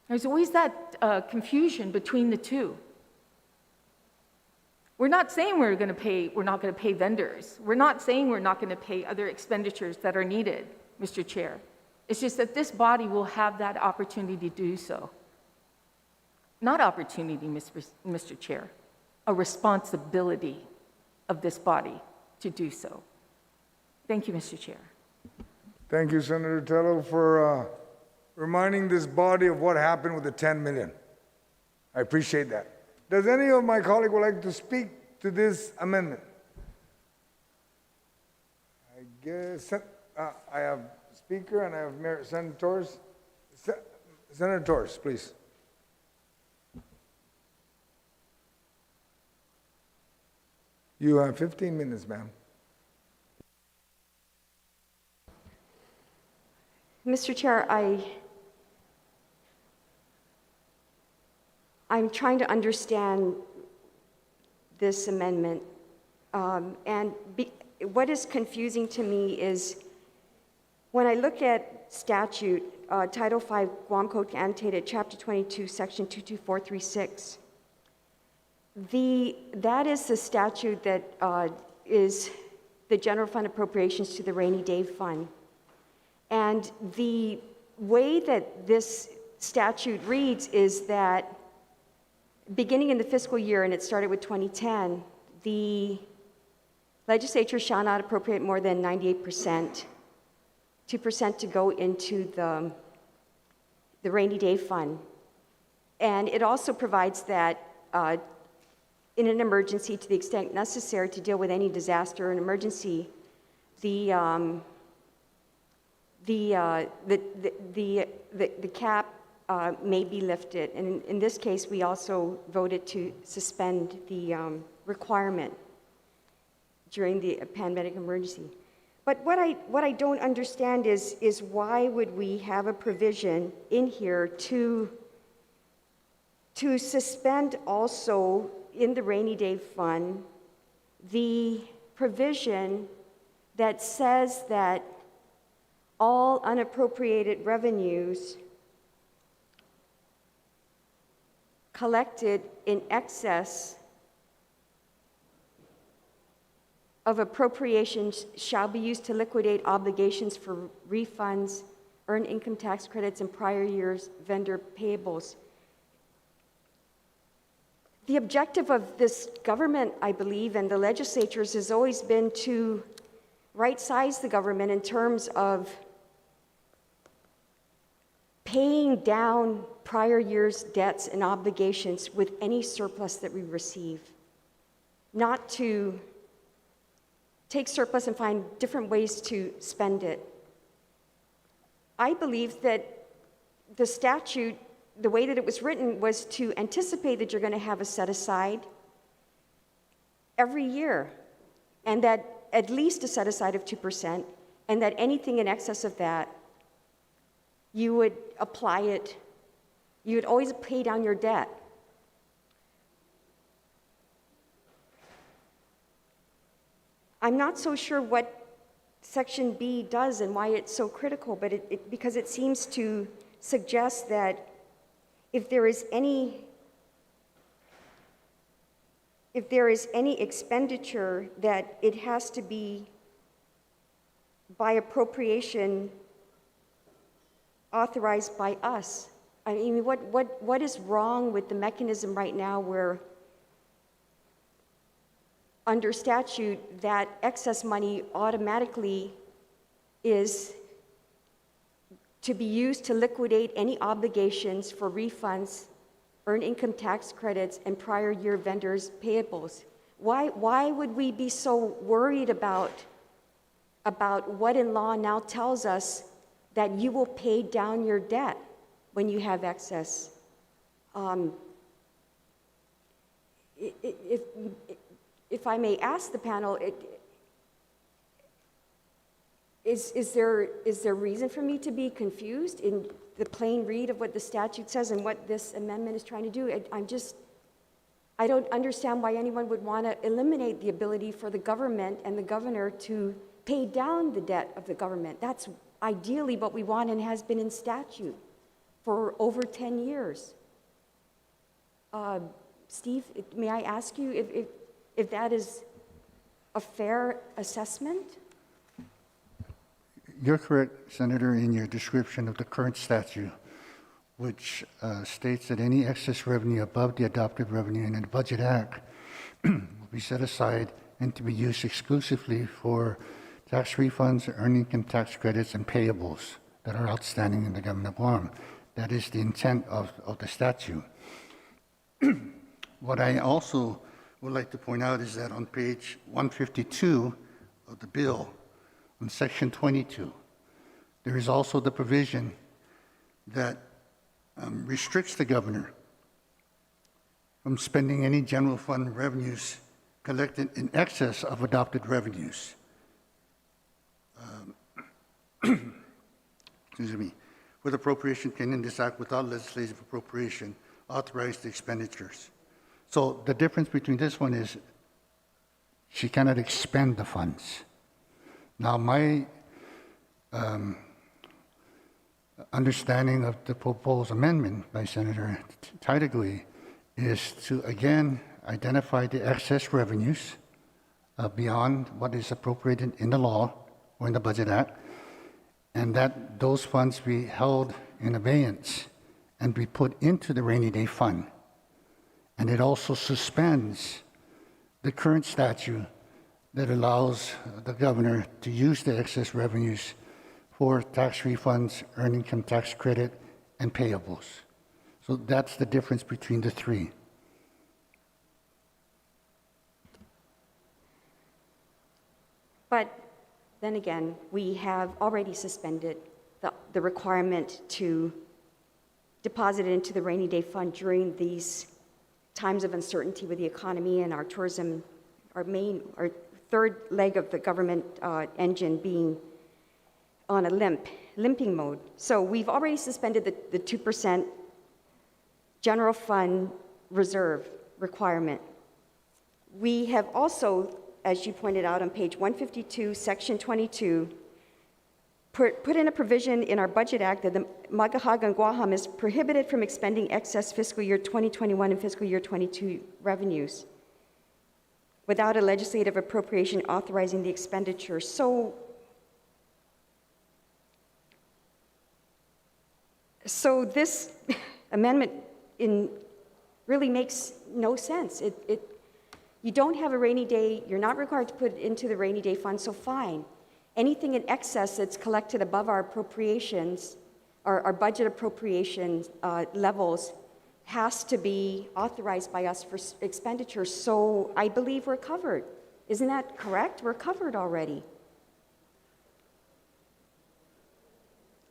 there's always that confusion between the two. We're not saying we're not going to pay vendors. We're not saying we're not going to pay other expenditures that are needed, Mr. Chair. It's just that this body will have that opportunity to do so. Not opportunity, Mr. Chair. a responsibility of this body to do so. Thank you, Mr. Chair. Thank you, Senator Tello, for reminding this body of what happened with the 10 million. I appreciate that. Does any of my colleagues would like to speak to this amendment? I guess I have Speaker and I have Senator Torres. Senator Torres, please. You have 15 minutes, ma'am. Mr. Chair, I'm trying to understand this amendment. What is confusing to me is when I look at statute, Title 5, Guam Code Annotated, Chapter 22, Section 22436, that is the statute that is the general fund appropriations to the rainy day fund. And the way that this statute reads is that beginning in the fiscal year, and it started with 2010, the legislature shall not appropriate more than 98%, 2% to go into the rainy day fund. And it also provides that in an emergency, to the extent necessary to deal with any disaster or an emergency, the cap may be lifted. And in this case, we also voted to suspend the requirement during the pandemic emergency. But what I don't understand is why would we have a provision in here to suspend also in the rainy day fund the provision that says that all unappropriated revenues collected in excess of appropriations shall be used to liquidate obligations for refunds, earned income tax credits, and prior year's vendor payables. The objective of this government, I believe, and the legislatures has always been to right-size the government in terms of paying down prior year's debts and obligations with any surplus that we receive, not to take surplus and find different ways to spend it. I believe that the statute, the way that it was written, was to anticipate that you're going to have a set aside every year, and that at least a set aside of 2%, and that anything in excess of that, you would apply it, you would always pay down your debt. I'm not so sure what Section B does and why it's so critical, but because it seems to suggest that if there is any expenditure, that it has to be by appropriation authorized by us. I mean, what is wrong with the mechanism right now where under statute that excess money automatically is to be used to liquidate any obligations for refunds, earned income tax credits, and prior year vendors' payables? Why would we be so worried about what in law now tells us that you will pay down your debt when you have excess? If I may ask the panel, is there reason for me to be confused in the plain read of what the statute says and what this amendment is trying to do? I don't understand why anyone would want to eliminate the ability for the government and the governor to pay down the debt of the government. That's ideally what we want and has been in statute for over 10 years. Steve, may I ask you if that is a fair assessment? You're correct, Senator, in your description of the current statute, which states that any excess revenue above the adopted revenue in the Budget Act will be set aside and to be used exclusively for tax refunds, earned income tax credits, and payables that are outstanding in the government of Guam. That is the intent of the statute. What I also would like to point out is that on page 152 of the bill, on section 22, there is also the provision that restricts the governor from spending any general fund revenues collected in excess of adopted revenues. Excuse me. With appropriation can in this act without legislative appropriation authorize the expenditures. So the difference between this one is she cannot expend the funds. Now my understanding of the proposed amendment by Senator Titlegoy is to again identify the excess revenues beyond what is appropriated in the law or in the Budget Act, and that those funds be held in abeyance and be put into the rainy day fund. And it also suspends the current statute that allows the governor to use the excess revenues for tax refunds, earned income tax credit, and payables. So that's the difference between the three. But then again, we have already suspended the requirement to deposit it into the rainy day fund during these times of uncertainty with the economy and our tourism, our third leg of the government engine being on a limping mode. So we've already suspended the 2% general fund reserve requirement. We have also, as you pointed out on page 152, section 22, put in a provision in our Budget Act that the Magahaga and Guam is prohibited from expending excess fiscal year 2021 and fiscal year 22 revenues without a legislative appropriation authorizing the expenditure. So this amendment really makes no sense. You don't have a rainy day, you're not required to put it into the rainy day fund, so fine. Anything in excess that's collected above our appropriations, our budget appropriation levels, has to be authorized by us for expenditure. So I believe we're covered. Isn't that correct? We're covered already.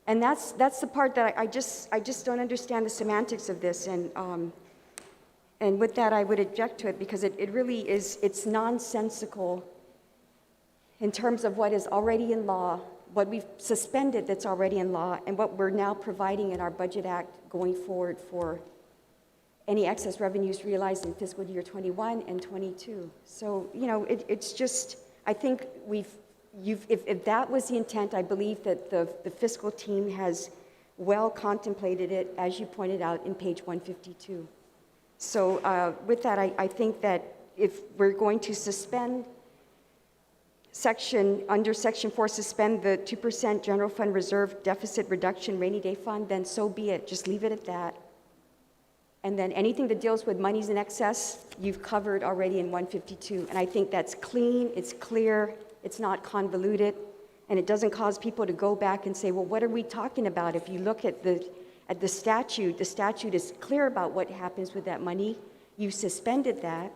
And that's the part that I just don't understand the semantics of this. And with that, I would object to it because it really is, it's nonsensical in terms of what is already in law, what we've suspended that's already in law, and what we're now providing in our Budget Act going forward for any excess revenues realized in fiscal year 21 and 22. So, you know, it's just, I think if that was the intent, I believe that the fiscal team has well contemplated it, as you pointed out in page 152. So with that, I think that if we're going to suspend under section 4, suspend the 2% general fund reserve deficit reduction rainy day fund, then so be it. Just leave it at that. And then anything that deals with monies in excess, you've covered already in 152. And I think that's clean, it's clear, it's not convoluted, and it doesn't cause people to go back and say, well, what are we talking about? If you look at the statute is clear about what happens with that money. You suspended that.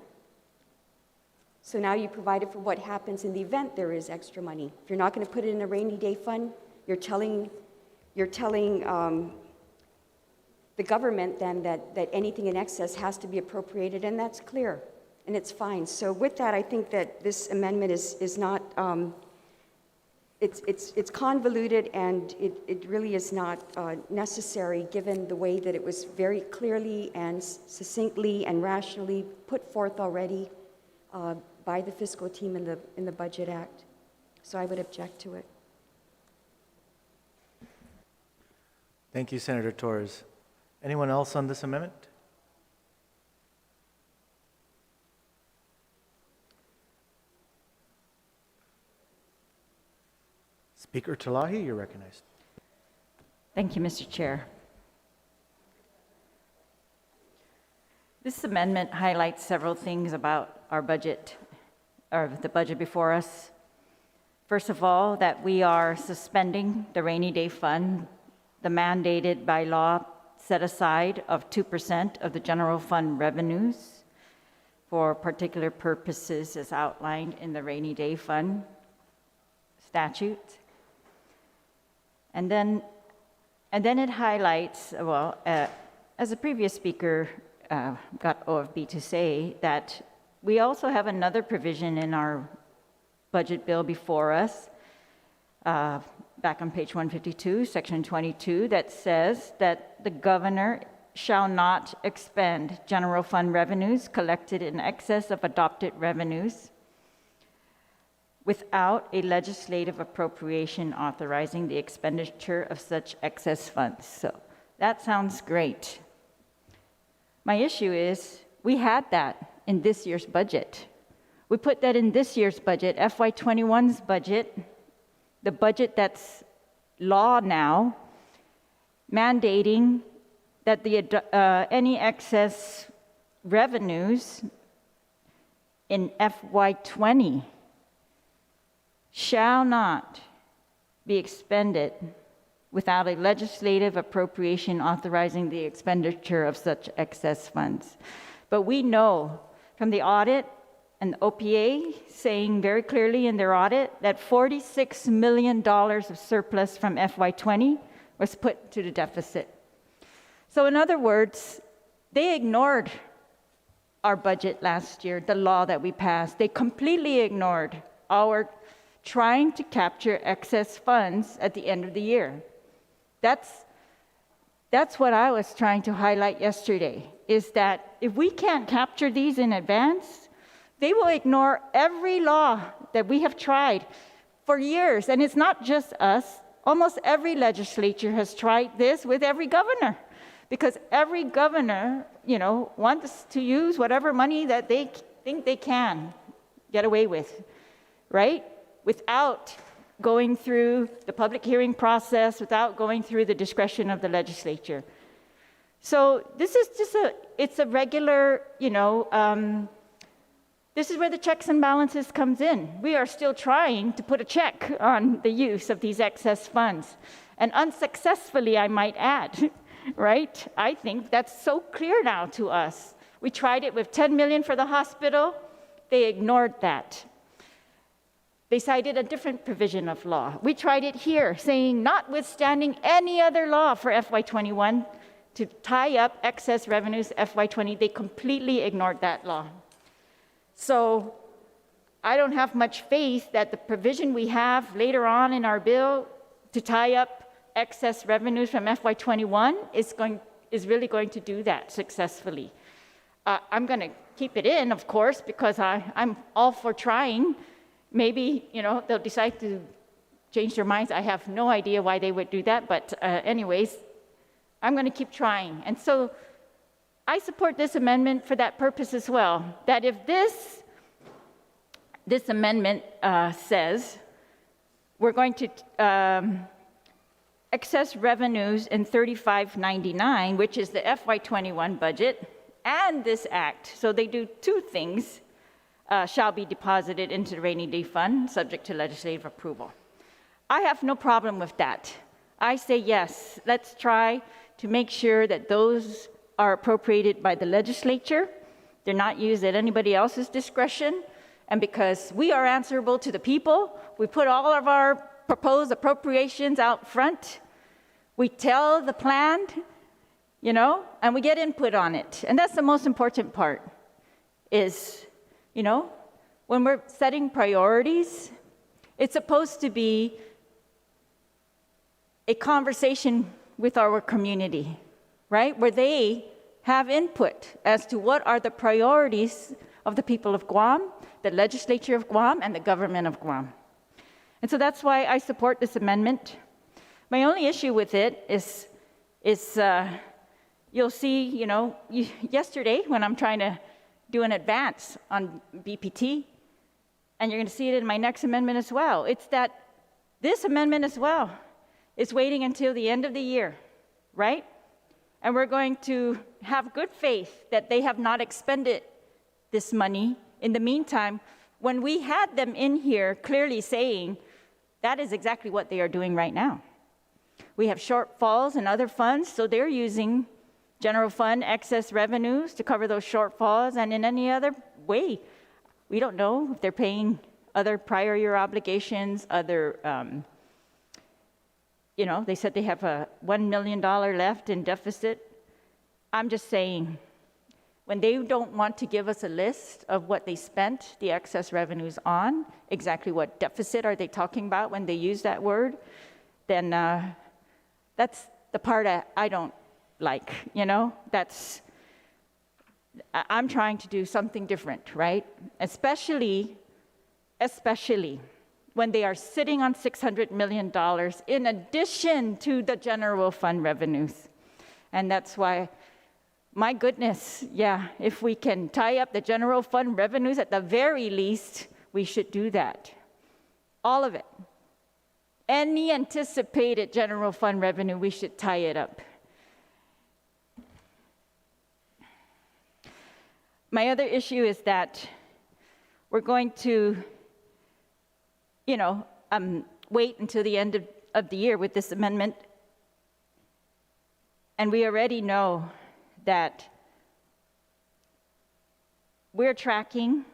So now you provided for what happens in the event there is extra money. If you're not going to put it in a rainy day fund, you're telling the government then that anything in excess has to be appropriated, and that's clear, and it's fine. So with that, I think that this amendment is not, it's convoluted, and it really is not necessary given the way that it was very clearly and succinctly and rationally put forth already by the fiscal team in the Budget Act. So I would object to it. Thank you, Senator Torres. Anyone else on this amendment? Speaker Talahi, you're recognized. Thank you, Mr. Chair. This amendment highlights several things about our budget, or the budget before us. First of all, that we are suspending the rainy day fund, the mandated by law set aside of 2% of the general fund revenues for particular purposes as outlined in the rainy day fund statute. And then it highlights, well, as the previous speaker got OFB to say, that we also have another provision in our budget bill before us, back on page 152, section 22, that says that the governor shall not expend general fund revenues collected in excess of adopted revenues without a legislative appropriation authorizing the expenditure of such excess funds. So that sounds great. My issue is we had that in this year's budget. We put that in this year's budget, FY21's budget, the budget that's law now, mandating that any excess revenues in FY20 shall not be expended without a legislative appropriation authorizing the expenditure of such excess funds. But we know from the audit and the OPA saying very clearly in their audit that $46 million of surplus from FY20 was put to the deficit. So in other words, they ignored our budget last year, the law that we passed. They completely ignored our trying to capture excess funds at the end of the year. That's what I was trying to highlight yesterday, is that if we can't capture these in advance, they will ignore every law that we have tried for years. And it's not just us. Almost every legislature has tried this with every governor, because every governor, wants to use whatever money that they think they can get away with, right? Without going through the public hearing process, without going through the discretion of the legislature. So this is just it's a regular, this is where the checks and balances comes in. We are still trying to put a check on the use of these excess funds, and unsuccessfully, I might add, right? I think that's so clear now to us. We tried it with $10 million for the hospital. They ignored that. They cited a different provision of law. We tried it here, saying notwithstanding any other law for FY21 to tie up excess revenues FY20, they completely ignored that law. So I don't have much faith that the provision we have later on in our bill to tie up excess revenues from FY21 is really going to do that successfully. I'm going to keep it in, of course, because I'm all for trying. Maybe, they'll decide to change their minds. I have no idea why they would do that, but anyways, I'm going to keep trying. And so I support this amendment for that purpose as well, that if this amendment says we're going to excess revenues in 3599, which is the FY21 budget, and this act, so they do two things, shall be deposited into the rainy day fund, subject to legislative approval. I have no problem with that. I say yes, let's try to make sure that those are appropriated by the legislature. They're not used at anybody else's discretion. And because we are answerable to the people, we put all of our proposed appropriations out front. We tell the plan, and we get input on it. And that's the most important part, is when we're setting priorities, it's supposed to be a conversation with our community, right? Where they have input as to what are the priorities of the people of Guam, the legislature of Guam, and the government of Guam. And so that's why I support this amendment. My only issue with it is you'll see, yesterday when I'm trying to do an advance on BPT, and you're going to see it in my next amendment as well. It's that this amendment as well is waiting until the end of the year, right? And we're going to have good faith that they have not expended this money in the meantime, when we had them in here clearly saying that is exactly what they are doing right now. We have shortfalls in other funds, so they're using general fund excess revenues to cover those shortfalls, and in any other way. We don't know if they're paying other prior year obligations, other, they said they have a $1 million left in deficit. I'm just saying, when they don't want to give us a list of what they spent the excess revenues on, exactly what deficit are they talking about when they use that word, then that's the part I don't like, I'm trying to do something different, right? Especially when they are sitting on $600 million in addition to the general fund revenues. And that's why, my goodness, if we can tie up the general fund revenues at the very least, we should do that. All of it. Any anticipated general fund revenue, we should tie it up. My other issue is that we're going to, wait until the end of the year with this amendment. And we already know that we're tracking,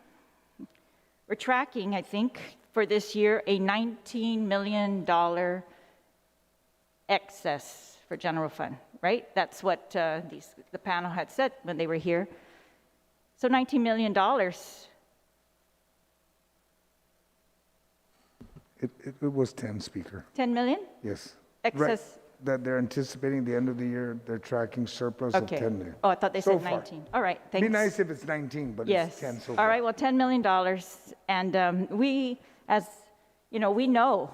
I think, for this year, a $19 million excess for general fund, right? That's what the panel had said when they were here. So $19 million. It was 10, Speaker. 10 million? Yes. Excess. Right. That they're anticipating the end of the year, they're tracking surplus of Okay. 10 million. Oh, I thought they So said far. 19. All right, thanks. Be nice if it's 19, but Yes. it's 10 so All far. right, well, $10 million. And we, as we know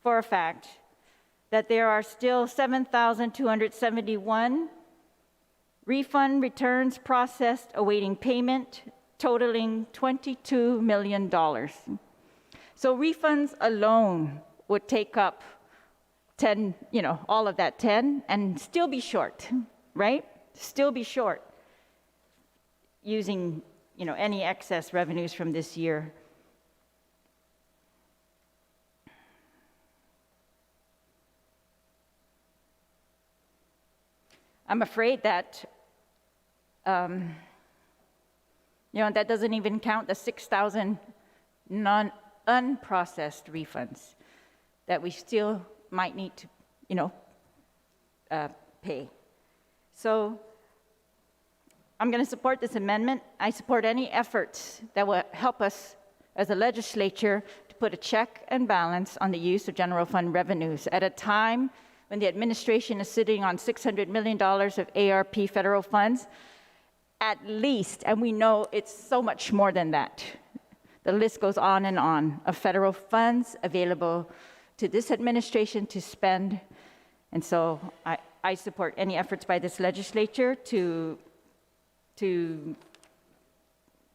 for a fact that there are still 7,271 refund returns processed awaiting payment, totaling $22 million. So refunds alone would take up 10, all of that 10 and still be short, right? Still be short using, any excess revenues from this year. I'm afraid that, that doesn't even count the 6,000 unprocessed refunds that we still might need to, pay. So I'm going to support this amendment. I support any efforts that will help us as a legislature to put a check and balance on the use of general fund revenues at a time when the administration is sitting on $600 million of ARP federal funds, at least, and we know it's so much more than that. The list goes on and on of federal funds available to this administration to spend. And so I support any efforts by this legislature to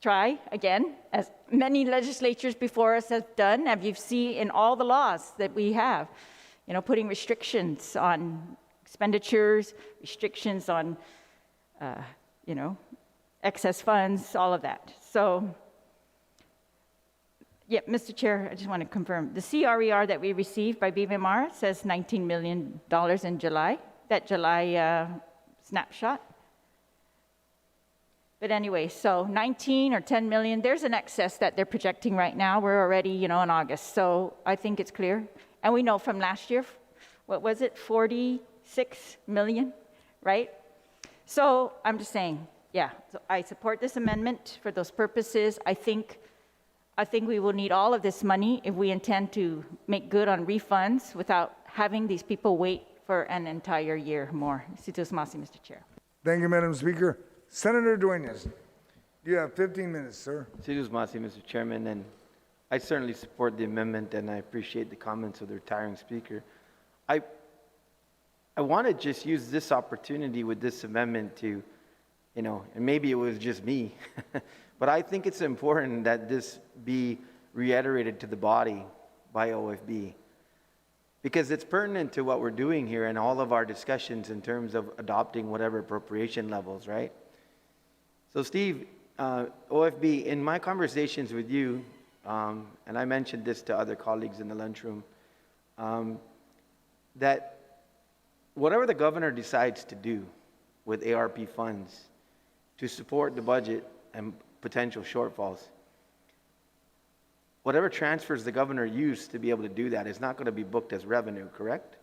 try again, as many legislatures before us have done, as you've seen in all the laws that we have, putting restrictions on expenditures, restrictions on, excess funds, all of that. So, yeah, Mr. Chair, I just want to confirm. The CRER that we received by BMR says $19 million in July, that July snapshot. But anyway, so 19 or 10 million, there's an excess that they're projecting right now. We're already, in August. So I think it's clear. And we know from last year, what was it, 46 million, right? So I'm just saying, so I support this amendment for those purposes. I think we will need all of this money if we intend to make good on refunds without having these people wait for an entire year more. Situs Masi, Mr. Chair. Thank you, Madam Speaker. Senator Duenas, you have 15 minutes, sir. Sidus Masi, Mr. Chairman, and I certainly support the amendment, and I appreciate the comments of the retiring speaker. I want to just use this opportunity with this amendment to, and maybe it was just me, but I think it's important that this be reiterated to the body by OFB, because it's pertinent to what we're doing here and all of our discussions in terms of adopting whatever appropriation levels, right? So Steve, OFB, in my conversations with you, and I mentioned this to other colleagues in the lunchroom, that whatever the governor decides to do with ARP funds to support the budget and potential shortfalls, whatever transfers the governor used to be able to do that is not going to be booked as revenue, correct?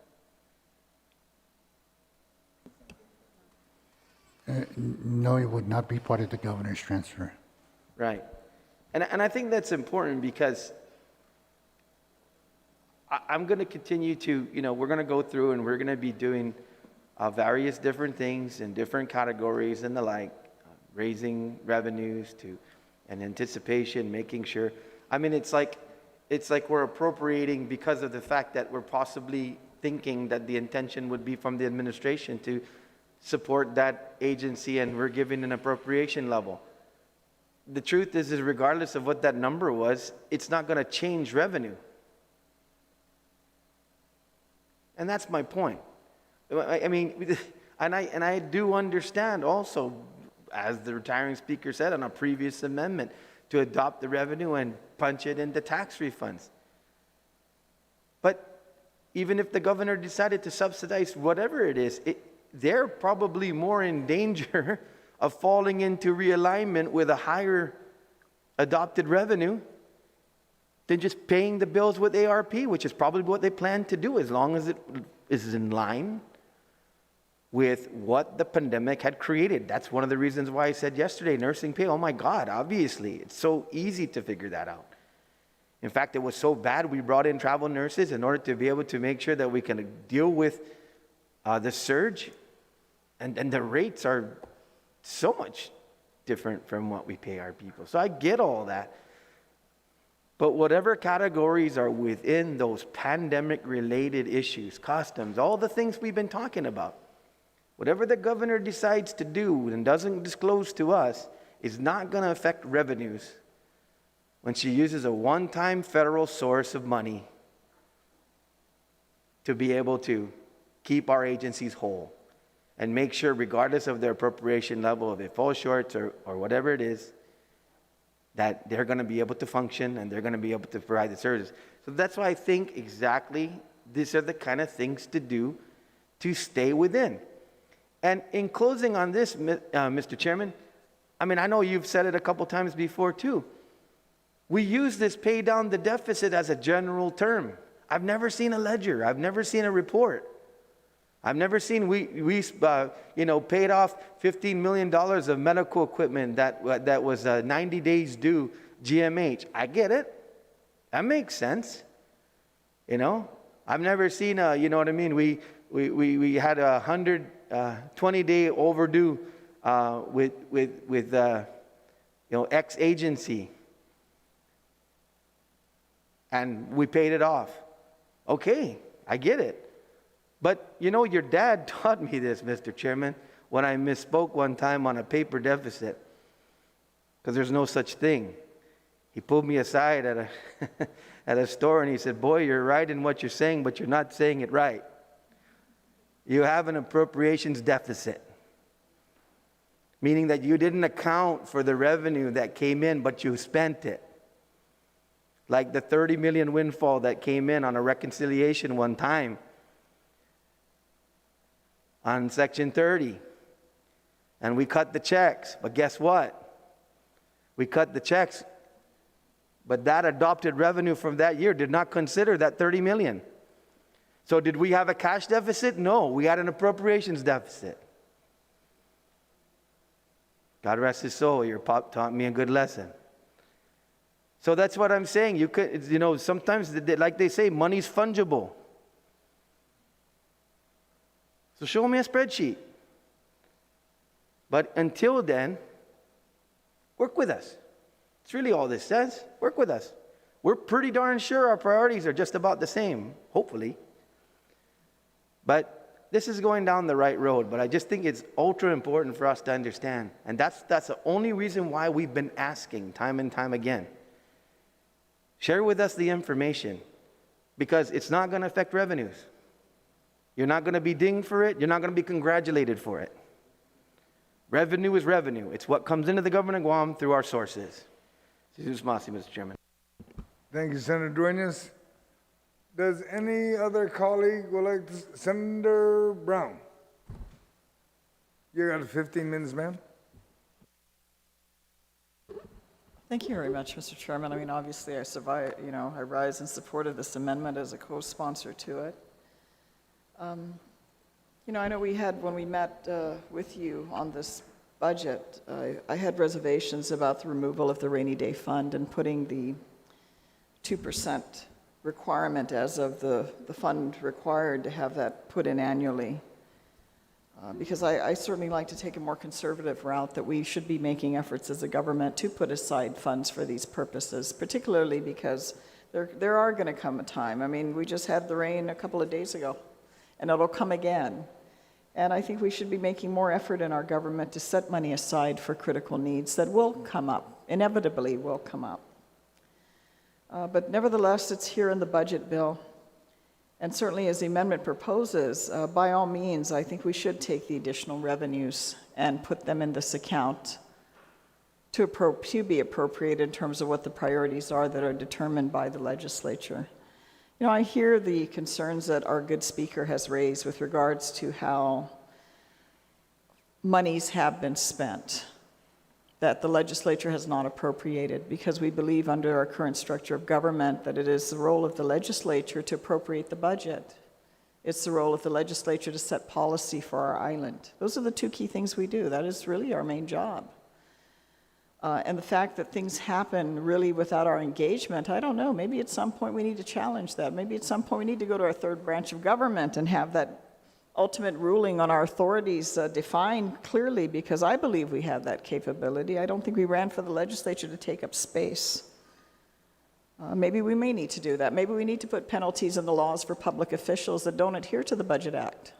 No, it would not be part of the governor's transfer. Right. And I think that's important because I'm going to continue to, we're going to go through and we're going to be doing various different things in different categories and the like, raising revenues to an anticipation, making sure. I mean, it's like we're appropriating because of the fact that we're possibly thinking that the intention would be from the administration to support that agency, and we're giving an appropriation level. The truth is regardless of what that number was, it's not going to change revenue. And that's my point. I mean, and I do understand also, as the retiring speaker said on a previous amendment, to adopt the revenue and punch it into tax refunds. But even if the governor decided to subsidize whatever it is, they're probably more in danger of falling into realignment with a higher adopted revenue than just paying the bills with ARP, which is probably what they plan to do as long as it is in line with what the pandemic had created. That's one of the reasons why I said yesterday, nursing pay, oh my God, obviously, it's so easy to figure that out. In fact, it was so bad, we brought in travel nurses in order to be able to make sure that we can deal with the surge. And the rates are so much different from what we pay our people. So I get all that. But whatever categories are within those pandemic-related issues, customs, all the things we've been talking about, whatever the governor decides to do and doesn't disclose to us is not going to affect revenues when she uses a one-time federal source of money to be able to keep our agencies whole and make sure, regardless of their appropriation level, if it falls short or whatever it is, that they're going to be able to function and they're going to be able to provide the service. So that's why I think exactly these are the kind of things to do to stay within. And in closing on this, Mr. Chairman, I mean, I know you've said it a couple times before too. We use this pay down the deficit as a general term. I've never seen a ledger. I've never seen a report. I've never seen we paid off $15 million of medical equipment that was 90 days due GMH. I get it. That makes sense. I've never seen you know what I mean? We had 120-day overdue with X agency, and we paid it off. Okay, I get it. But, your dad taught me this, Mr. Chairman, when I misspoke one time on a paper deficit, because there's no such thing. He pulled me aside at a store and he said, boy, you're right in what you're saying, but you're not saying it right. You have an appropriations deficit, meaning that you didn't account for the revenue that came in, but you spent it. Like the 30 million windfall that came in on a reconciliation one time on Section 30. And we cut the checks, but guess what? We cut the checks, but that adopted revenue from that year did not consider that 30 million. So did we have a cash deficit? No, we had an appropriations deficit. God rest his soul, your pop taught me a good lesson. So that's what I'm saying. You could, sometimes, like they say, money's fungible. So show me a spreadsheet. But until then, work with us. It's really all this says. Work with us. We're pretty darn sure our priorities are just about the same, hopefully. But this is going down the right road. But I just think it's ultra important for us to understand. And that's the only reason why we've been asking time and time again. Share with us the information, because it's not going to affect revenues. You're not going to be dinged for it. You're not going to be congratulated for it. Revenue is revenue. It's what comes into the government of Guam through our sources. Jesus Masi, Mr. Chairman. Thank you, Senator Duenas. Does any other colleague would like to, Senator Brown? You got 15 minutes, ma'am. Thank you very much, Mr. Chairman. I mean, obviously, I rise in support of this amendment as a co-sponsor to it. I know when we met with you on this budget, I had reservations about the removal of the rainy day fund and putting the 2% requirement as of the fund required to have that put in annually. Because I certainly like to take a more conservative route that we should be making efforts as a government to put aside funds for these purposes, particularly because there are going to come a time. I mean, we just had the rain a couple of days ago, and it'll come again. And I think we should be making more effort in our government to set money aside for critical needs that will come up, inevitably will come up. But nevertheless, it's here in the budget bill. And certainly as the amendment proposes, by all means, I think we should take the additional revenues and put them in this account to be appropriated in terms of what the priorities are that are determined by the legislature. I hear the concerns that our good speaker has raised with regards to how monies have been spent, that the legislature has not appropriated, because we believe under our current structure of government that it is the role of the legislature to appropriate the budget. It's the role of the legislature to set policy for our island. Those are the two key things we do. That is really our main job. And the fact that things happen really without our engagement, I don't know, maybe at some point we need to challenge that. Maybe at some point we need to go to our third branch of government and have that ultimate ruling on our authorities defined clearly, because I believe we have that capability. I don't think we ran for the legislature to take up space. Maybe we may need to do that. Maybe we need to put penalties in the laws for public officials that don't adhere to the Budget Act.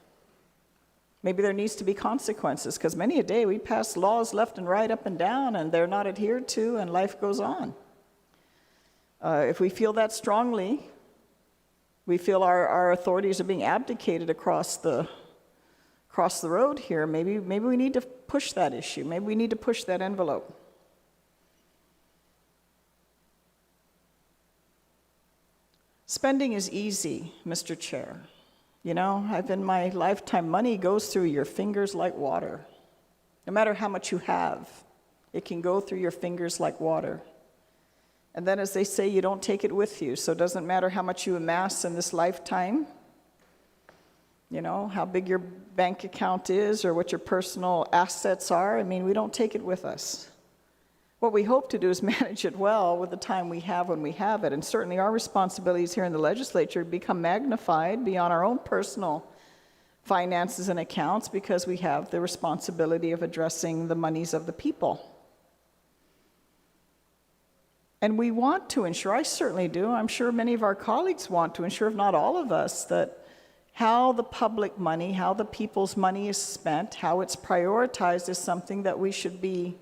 Maybe there needs to be consequences, because many a day we pass laws left and right, up and down, and they're not adhered to, and life goes on. If we feel that strongly, we feel our authorities are being abdicated across the road here, maybe we need to push that issue. Maybe we need to push that envelope. Spending is easy, Mr. Chair. In my lifetime, money goes through your fingers like water. No matter how much you have, it can go through your fingers like water. And then, as they say, you don't take it with you. So it doesn't matter how much you amass in this lifetime, how big your bank account is or what your personal assets are. I mean, we don't take it with us. What we hope to do is manage it well with the time we have when we have it. And certainly our responsibilities here in the legislature become magnified beyond our own personal finances and accounts, because we have the responsibility of addressing the monies of the people. And we want to ensure, I certainly do, I'm sure many of our colleagues want to ensure, if not all of us, that how the public money, how the people's money is spent, how it's prioritized is something that we should be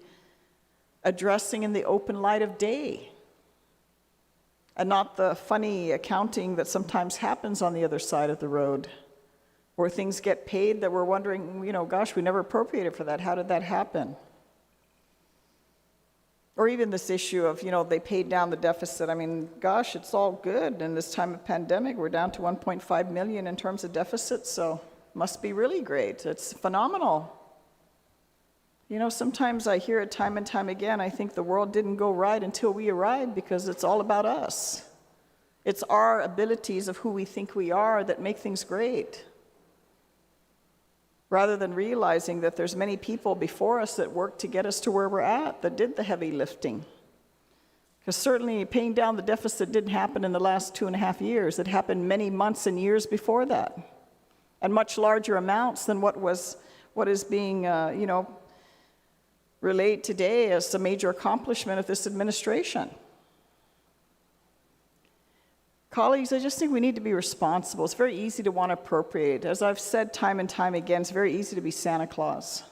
addressing in the open light of day, and not the funny accounting that sometimes happens on the other side of the road, where things get paid that we're wondering, gosh, we never appropriated for that. How did that happen? Or even this issue of, they paid down the deficit. I mean, gosh, it's all good. In this time of pandemic, we're down to 1.5 million in terms of deficit, so must be really great. It's phenomenal. Sometimes I hear it time and time again. I think the world didn't go right until we arrived, because it's all about us. It's our abilities of who we think we are that make things great, rather than realizing that there's many people before us that worked to get us to where we're at, that did the heavy lifting. Because certainly paying down the deficit didn't happen in the last 2.5 years. It happened many months and years before that, and much larger amounts than what is being, relayed today as a major accomplishment of this administration. Colleagues, I just think we need to be responsible. It's very easy to want to appropriate. As I've said time and time again, it's very easy to be Santa Claus.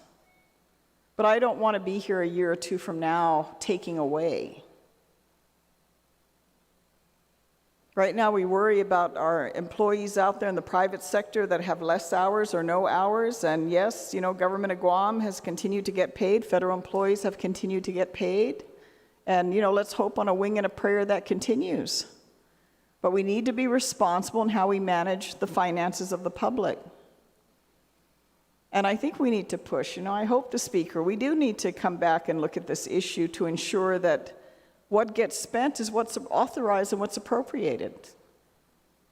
But I don't want to be here a year or two from now taking away. Right now, we worry about our employees out there in the private sector that have less hours or no hours. And yes, you know, government of Guam has continued to get paid. Federal employees have continued to get paid. And, you know, let's hope on a wing and a prayer that continues. But we need to be responsible in how we manage the finances of the public. And I think we need to push. You know, I hope the Speaker, we do need to come back and look at this issue to ensure that what gets spent is what's authorized and what's appropriated.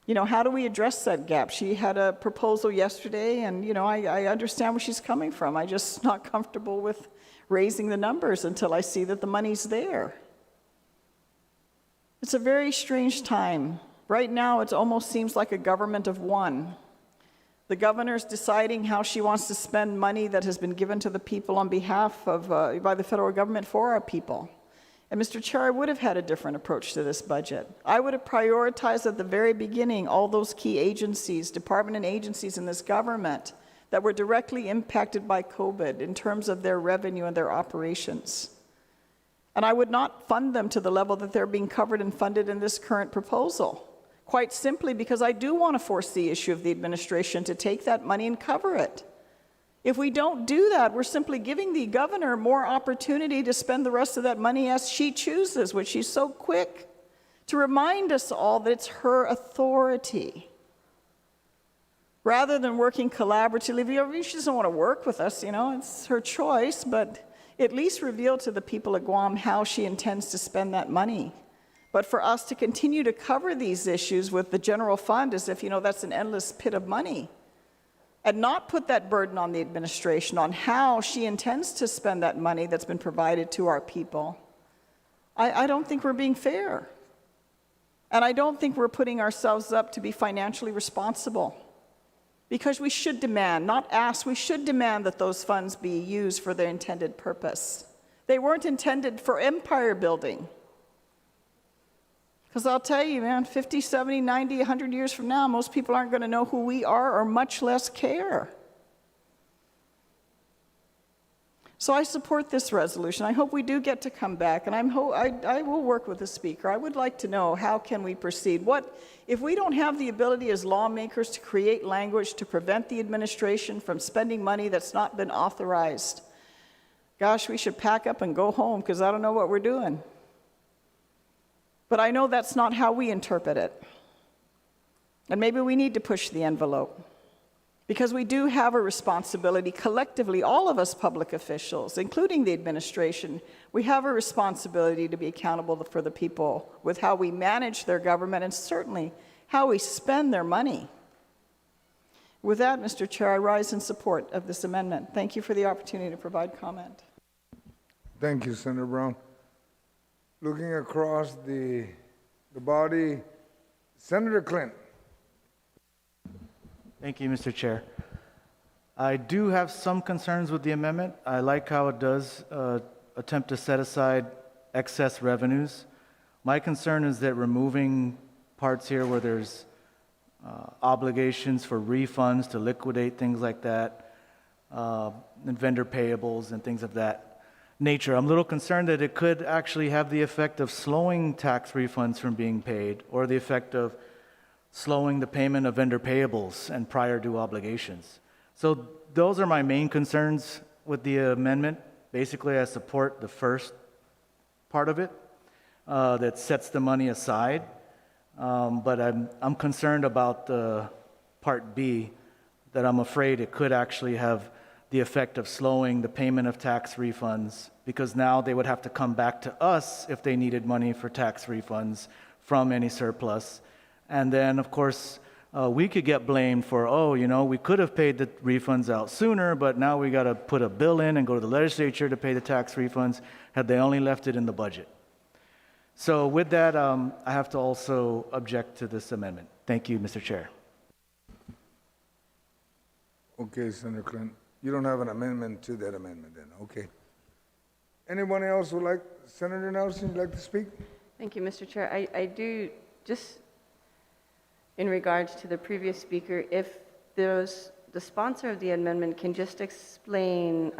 You know, how do we address that gap? She had a proposal yesterday, and, you know, I understand where she's coming from. I'm just not comfortable with raising the numbers until I see that the money's there. It's a very strange time. Right now, it almost seems like a government of one. The governor's deciding how she wants to spend money that has been given to the people on behalf of, by the federal government for our people. And Mr. Chair, I would have had a different approach to this budget. I would have prioritized at the very beginning all those key agencies, department and agencies in this government that were directly impacted by COVID in terms of their revenue and their operations. And I would not fund them to the level that they're being covered and funded in this current proposal, quite simply because I do want to force the issue of the administration to take that money and cover it. If we don't do that, we're simply giving the governor more opportunity to spend the rest of that money as she chooses, which she's so quick to remind us all that it's her authority. Rather than working collaboratively, she doesn't want to work with us, you know, it's her choice, but at least reveal to the people of Guam how she intends to spend that money. But for us to continue to cover these issues with the general fund as if, you know, that's an endless pit of money, and not put that burden on the administration on how she intends to spend that money that's been provided to our people, I don't think we're being fair. And I don't think we're putting ourselves up to be financially responsible. Because we should demand, not ask, we should demand that those funds be used for their intended purpose. They weren't intended for empire building. Because I'll tell you, man, 50, 70, 90, 100 years from now, most people aren't going to know who we are or much less care. So I support this resolution. I hope we do get to come back, and I will work with the Speaker. I would like to know how can we proceed. What if we don't have the ability as lawmakers to create language to prevent the administration from spending money that's not been authorized? Gosh, we should pack up and go home because I don't know what we're doing. But I know that's not how we interpret it. And maybe we need to push the envelope. Because we do have a responsibility collectively, all of us public officials, including the administration, we have a responsibility to be accountable for the people with how we manage their government and certainly how we spend their money. With that, Mr. Chair, I rise in support of this amendment. Thank you for the opportunity to provide comment. Thank you, Senator Brown. Looking across the body, Senator Clinton. Thank you, Mr. Chair. I do have some concerns with the amendment. I like how it does attempt to set aside excess revenues. My concern is that removing parts here where there's obligations for refunds to liquidate things like that, and vendor payables and things of that nature. I'm a little concerned that it could actually have the effect of slowing tax refunds from being paid, or the effect of slowing the payment of vendor payables and prior due obligations. So those are my main concerns with the amendment. Basically, I support the first part of it that sets the money aside, but I'm concerned about the part B, that I'm afraid it could actually have the effect of slowing the payment of tax refunds, because now they would have to come back to us if they needed money for tax refunds from any surplus. And then, of course, we could get blamed for, oh, you know, we could have paid the refunds out sooner, but now we got to put a bill in and go to the legislature to pay the tax refunds, had they only left it in the budget. So with that, I have to also object to this amendment. Thank you, Mr. Chair. Okay, Senator Clinton. You don't have an amendment to that amendment then, okay. Anyone else would like, Senator Nelson, would like to speak? Thank you, Mr. Chair. I do, just in regards to the previous speaker, if the sponsor of the amendment can just explain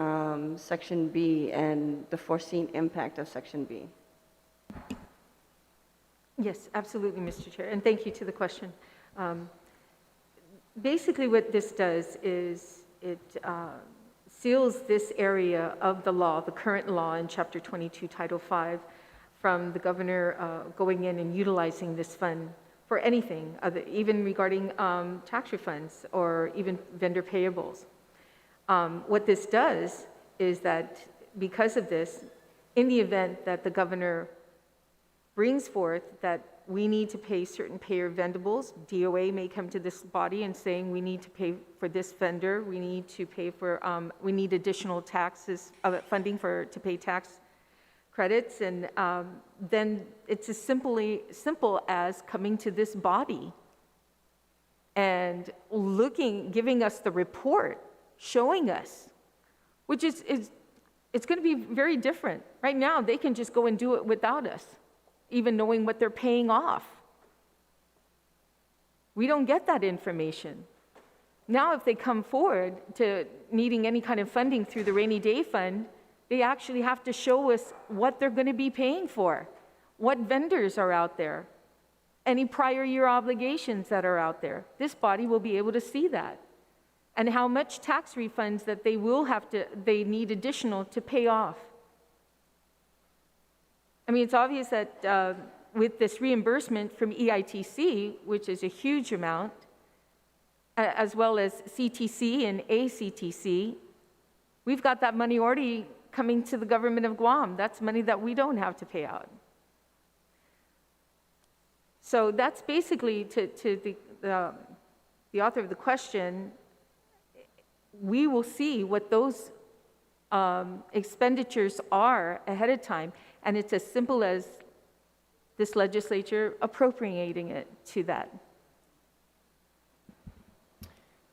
Section B and the foreseen impact of Section B. Yes, absolutely, Mr. Chair, and thank you to the question. Basically, what this does is it seals this area of the law, the current law in Chapter 22, Title 5, from the governor going in and utilizing this fund for anything, even regarding tax refunds or even vendor payables. What this does is that because of this, in the event that the governor brings forth that we need to pay certain payer vendables, DOA may come to this body and saying we need to pay for this vendor, we need to pay for, we need additional taxes, funding to pay tax credits, and then it's as simple as coming to this body and giving us the report, showing us, which is it's going to be very different. Right now, they can just go and do it without us, even knowing what they're paying off. We don't get that information. Now, if they come forward to needing any kind of funding through the rainy day fund, they actually have to show us what they're going to be paying for, what vendors are out there, any prior year obligations that are out there. This body will be able to see that, and how much tax refunds that they need additional to pay off. I mean, it's obvious that with this reimbursement from EITC, which is a huge amount, as well as CTC and ACTC, we've got that money already coming to the government of Guam. That's money that we don't have to pay out. So that's basically, to the author of the question, we will see what those expenditures are ahead of time, and it's as simple as this legislature appropriating it to that.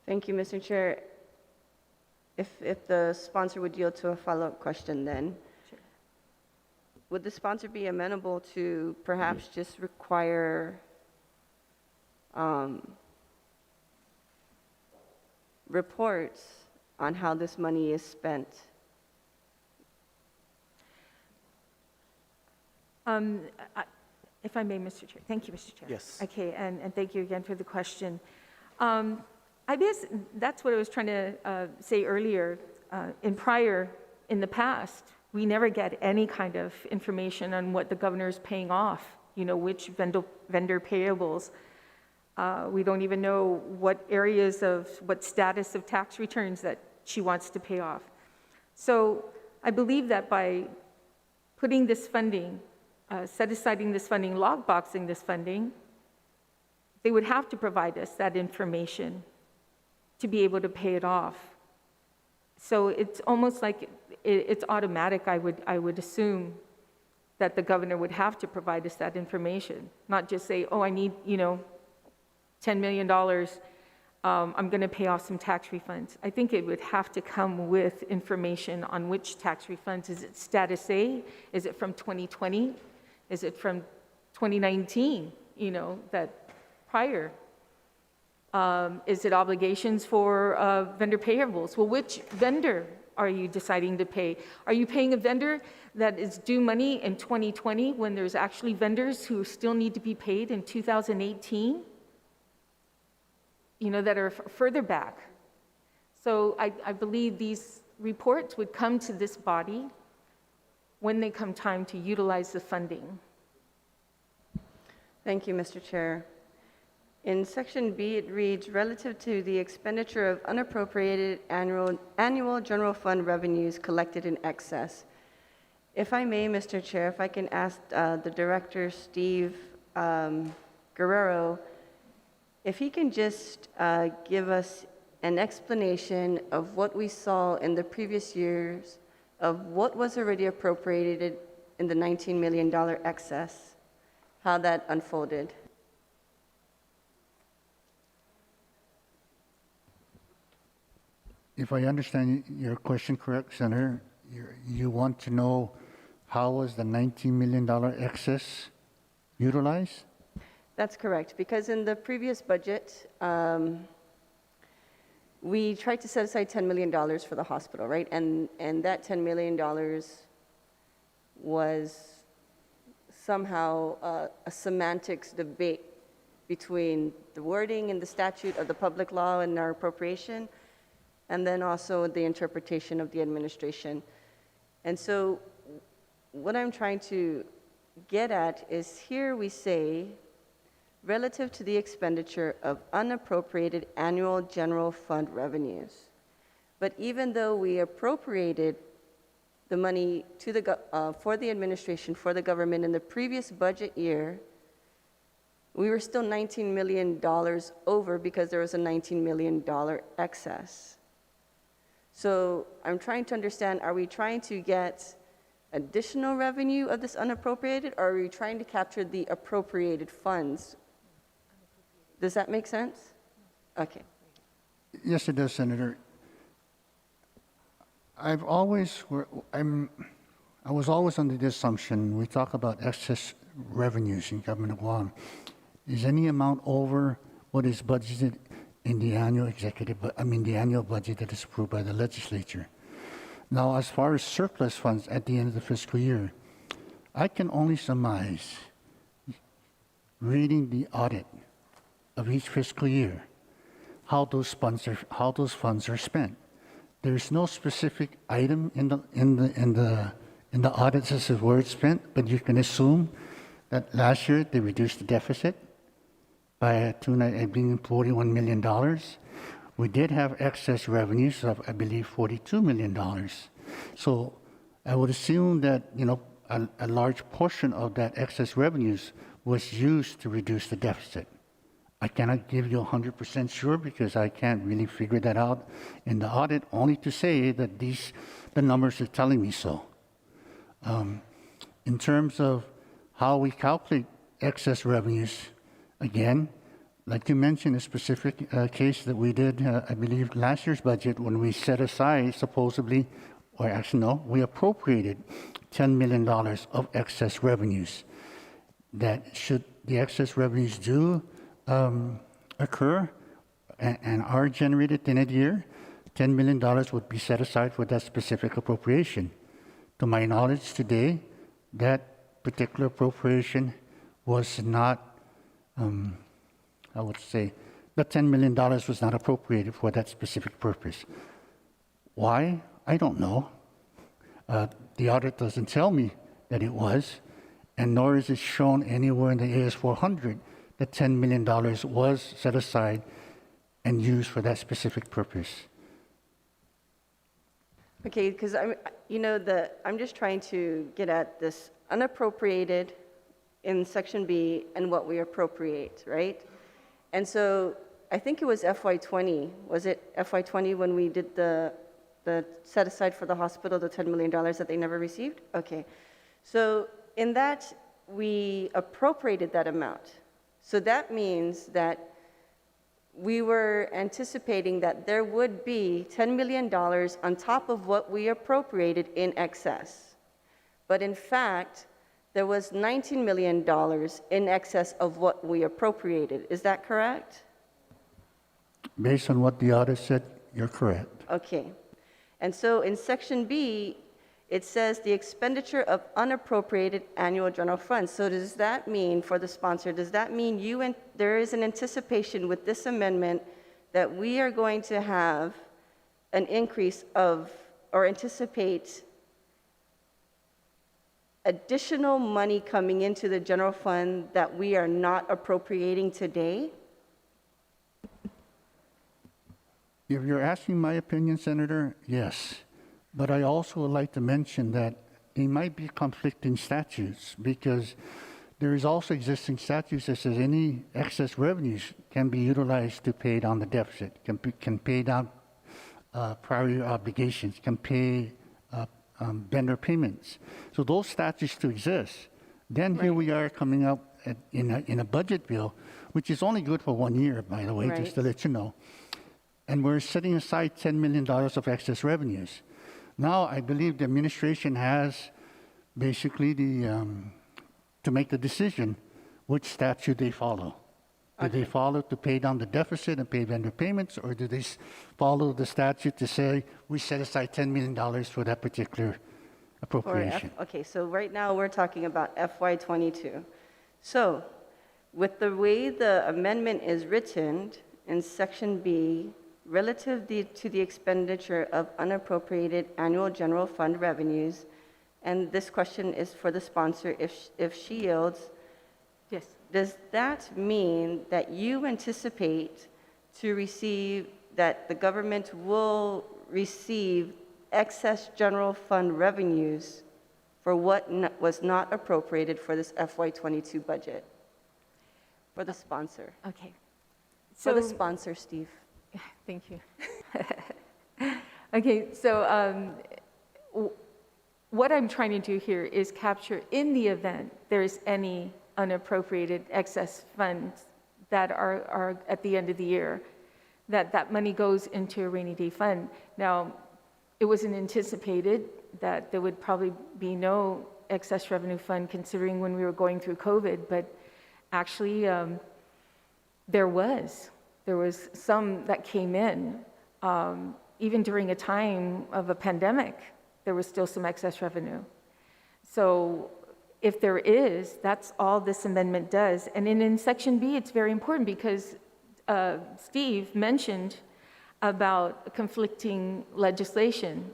Thank you, Mr. Chair. If the sponsor would yield to a follow-up question then. Sure. Would the sponsor be amenable to perhaps just require reports on how this money is spent? If I may, Mr. Chair. Thank you, Mr. Chair. Yes. Okay, and thank you again for the question. I guess that's what I was trying to say earlier. In the past, we never get any kind of information on what the governor is paying off, which vendor payables. We don't even know what status of tax returns that she wants to pay off. So I believe that by putting this funding, set-asiding this funding, log-boxing this funding, they would have to provide us that information to be able to pay it off. So it's almost like it's automatic, I would assume, that the governor would have to provide us that information, not just say, oh, I need, $10 million, I'm going to pay off some tax refunds. I think it would have to come with information on which tax refunds. Is it status A? Is it from 2020? Is it from 2019, that prior? Is it obligations for vendor payables? Well, which vendor are you deciding to pay? Are you paying a vendor that is due money in 2020 when there's actually vendors who still need to be paid in 2018? That are further back. So I believe these reports would come to this body when they come time to utilize the funding. Thank you, Mr. Chair. In Section B, it reads, relative to the expenditure of unappropriated annual general fund revenues collected in excess. If I may, Mr. Chair, if I can ask the Director, Steve Guerrero, if he can just give us an explanation of what we saw in the previous years of what was already appropriated in the $19 million excess, how that unfolded. If I understand your question correct, Senator, you want to know how was the $19 million excess utilized? That's correct, because in the previous budget, we tried to set aside $10 million for the hospital, right? And that $10 million was somehow a semantics debate between the wording in the statute of the public law and our appropriation, and then also the interpretation of the administration. And so what I'm trying to get at is here we say, relative to the expenditure of unappropriated annual general fund revenues. But even though we appropriated the money to for the administration, for the government in the previous budget year, we were still $19 million over because there was a $19 million excess. So I'm trying to understand, are we trying to get additional revenue of this unappropriated, or are we trying to capture the appropriated funds? Does that make sense? Okay. Yes, it does, Senator. I was always under the assumption, we talk about excess revenues in government of Guam. Is any amount over what is budgeted in the annual the annual budget that is approved by the legislature? Now, as far as surplus funds at the end of the fiscal year, I can only surmise, reading the audit of each fiscal year, how those funds are spent. There's no specific item in the audit that says where it's spent, but you can assume that last year they reduced the deficit by $41 million. We did have excess revenues of, I believe, $42 million. So I would assume that a large portion of that excess revenues was used to reduce the deficit. I cannot give you 100% sure because I can't really figure that out in the audit, only to say that the numbers are telling me so. In terms of how we calculate excess revenues, again, like you mentioned, a specific case that we did, I believe, last year's budget when we set aside supposedly, or actually no, we appropriated $10 million of excess revenues. That should the excess revenues do occur and are generated in a year, $10 million would be set aside for that specific appropriation. To my knowledge today, that particular appropriation was not, I would say, the $10 million was not appropriated for that specific purpose. Why? I don't know. The audit doesn't tell me that it was, and nor is it shown anywhere in the AS400 that $10 million was set aside and used for that specific purpose. Okay, because I'm just trying to get at this unappropriated in Section B and what we appropriate, right? And so I think it was FY20. Was it FY20 when we did the set aside for the hospital, the $10 million that they never received? Okay. So in that, we appropriated that amount. So that means that we were anticipating that there would be $10 million on top of what we appropriated in excess. But in fact, there was $19 million in excess of what we appropriated. Is that correct? Based on what the audit said, you're correct. Okay. And so in Section B, it says the expenditure of unappropriated annual general funds. So does that mean, for the sponsor, does that mean there is an anticipation with this amendment that we are going to have an increase of, or anticipate additional money coming into the general fund that we are not appropriating today? If you're asking my opinion, Senator, yes. But I also would like to mention that it might be conflicting statutes because there is also existing statutes that says any excess revenues can be utilized to pay down the deficit, can pay down prior obligations, can pay vendor payments. So those statutes do exist. Then here we are coming up in a budget bill, which is only good for 1 year, by the way, just to let you know. And we're setting aside $10 million of excess revenues. Now, I believe the administration has basically to make the decision which statute they follow. Do they follow to pay down the deficit and pay vendor payments, or do they follow the statute to say we set aside $10 million for that particular appropriation. Okay, so right now we're talking about FY22. So with the way the amendment is written in Section B, relative to the expenditure of unappropriated annual general fund revenues, and this question is for the sponsor if she yields, Yes. does that mean that you anticipate to receive, that the government will receive excess general fund revenues for what was not appropriated for this FY22 budget? For the sponsor. Okay. For the So- sponsor, Steve. Thank you. Okay, so what I'm trying to do here is capture, in the event there's any unappropriated excess funds that are at the end of the year, that money goes into a rainy day fund. Now, it wasn't anticipated that there would probably be no excess revenue fund considering when we were going through COVID, but actually there was some that came in. Even during a time of a pandemic, there was still some excess revenue. So if there is, that's all this amendment does. And in Section B, it's very important because Steve mentioned about conflicting legislation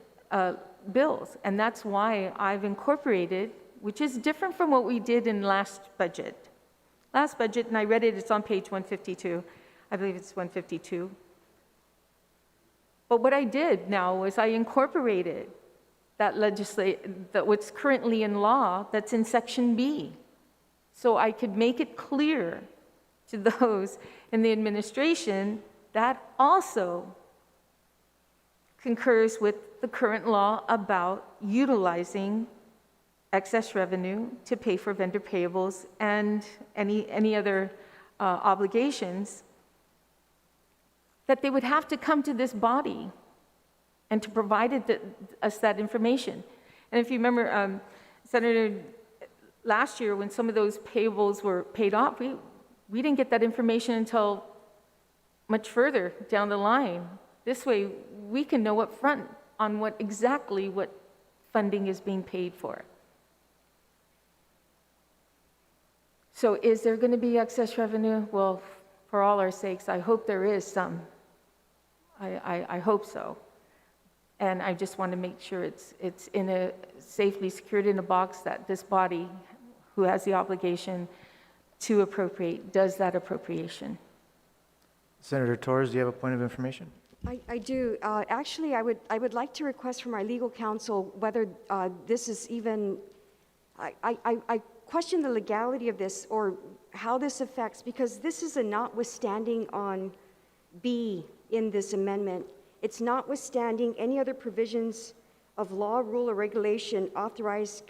bills. And that's why I've incorporated, which is different from what we did in last budget. Last budget, and I read it, it's on page 152. I believe it's 152. But what I did now was I incorporated that what's currently in law that's in Section B. So I could make it clear to those in the administration that also concurs with the current law about utilizing excess revenue to pay for vendor payables and any other obligations, that they would have to come to this body and to provide us that information. And if you remember, Senator, last year when some of those payables were paid off, we didn't get that information until much further down the line. This way, we can know up front on what funding is being paid for. So is there going to be excess revenue? Well, for all our sakes, I hope there is some. I hope so. And I just want to make sure it's safely secured in a box that this body, who has the obligation to appropriate, does that appropriation. Senator Torres, do you have a point of information? I do. Actually, I would like to request from our legal counsel whether this is even, I question the legality of this or how this affects, because this is a notwithstanding on B in this amendment. It's notwithstanding any other provisions of law, rule, or regulation authorization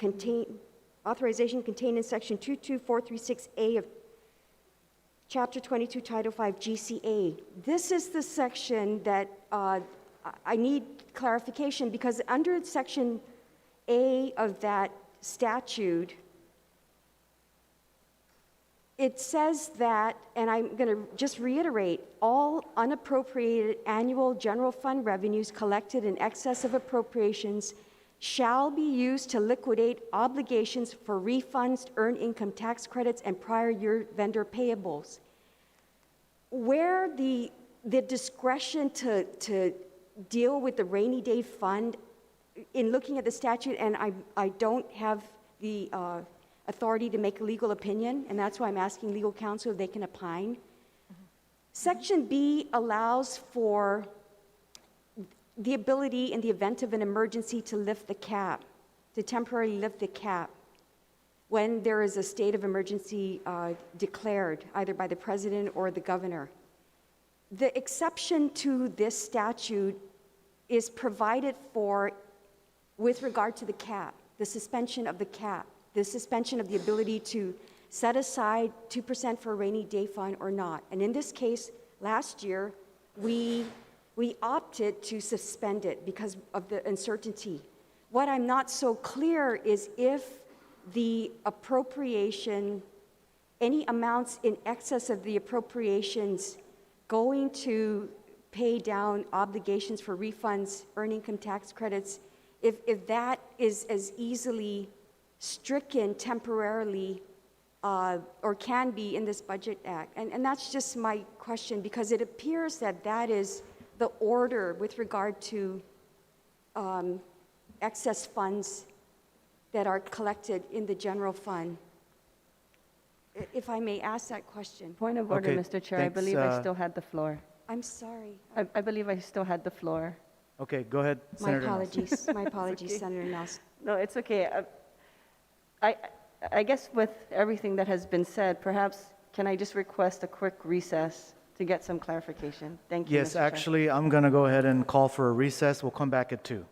contained in Section 22436A of Chapter 22, Title 5, GCA. This is the section that I need clarification, because under Section A of that statute, it says that, and I'm going to just reiterate, all unappropriated annual general fund revenues collected in excess of appropriations shall be used to liquidate obligations for refunds, earned income tax credits, and prior year vendor payables. Where the discretion to deal with the rainy day fund, in looking at the statute, and I don't have the authority to make a legal opinion, and that's why I'm asking legal counsel if they can opine. Section B allows for the ability in the event of an emergency to lift the cap, to temporarily lift the cap when there is a state of emergency declared either by the president or the governor. The exception to this statute is provided for with regard to the cap, the suspension of the cap, the suspension of the ability to set aside 2% for a rainy day fund or not. And in this case, last year, we opted to suspend it because of the uncertainty. What I'm not so clear is if the appropriation, any amounts in excess of the appropriations going to pay down obligations for refunds, earned income tax credits, if that is as easily stricken temporarily or can be in this Budget Act. And that's just my question, because it appears that that is the order with regard to excess funds that are collected in the general fund. If I may ask that question. Point of order, Okay, Mr. Chair. I thanks, believe I still had the floor. I'm sorry. I believe I still had the floor. Okay, go ahead, My Senator Nelson. apologies. My apologies, Senator Nelson. No, it's okay. I guess with everything that has been said, perhaps can I just request a quick recess to get some clarification? Thank you, Yes, Mr. Chair. actually, I'm going to go ahead and call for a recess. We'll come back at 2.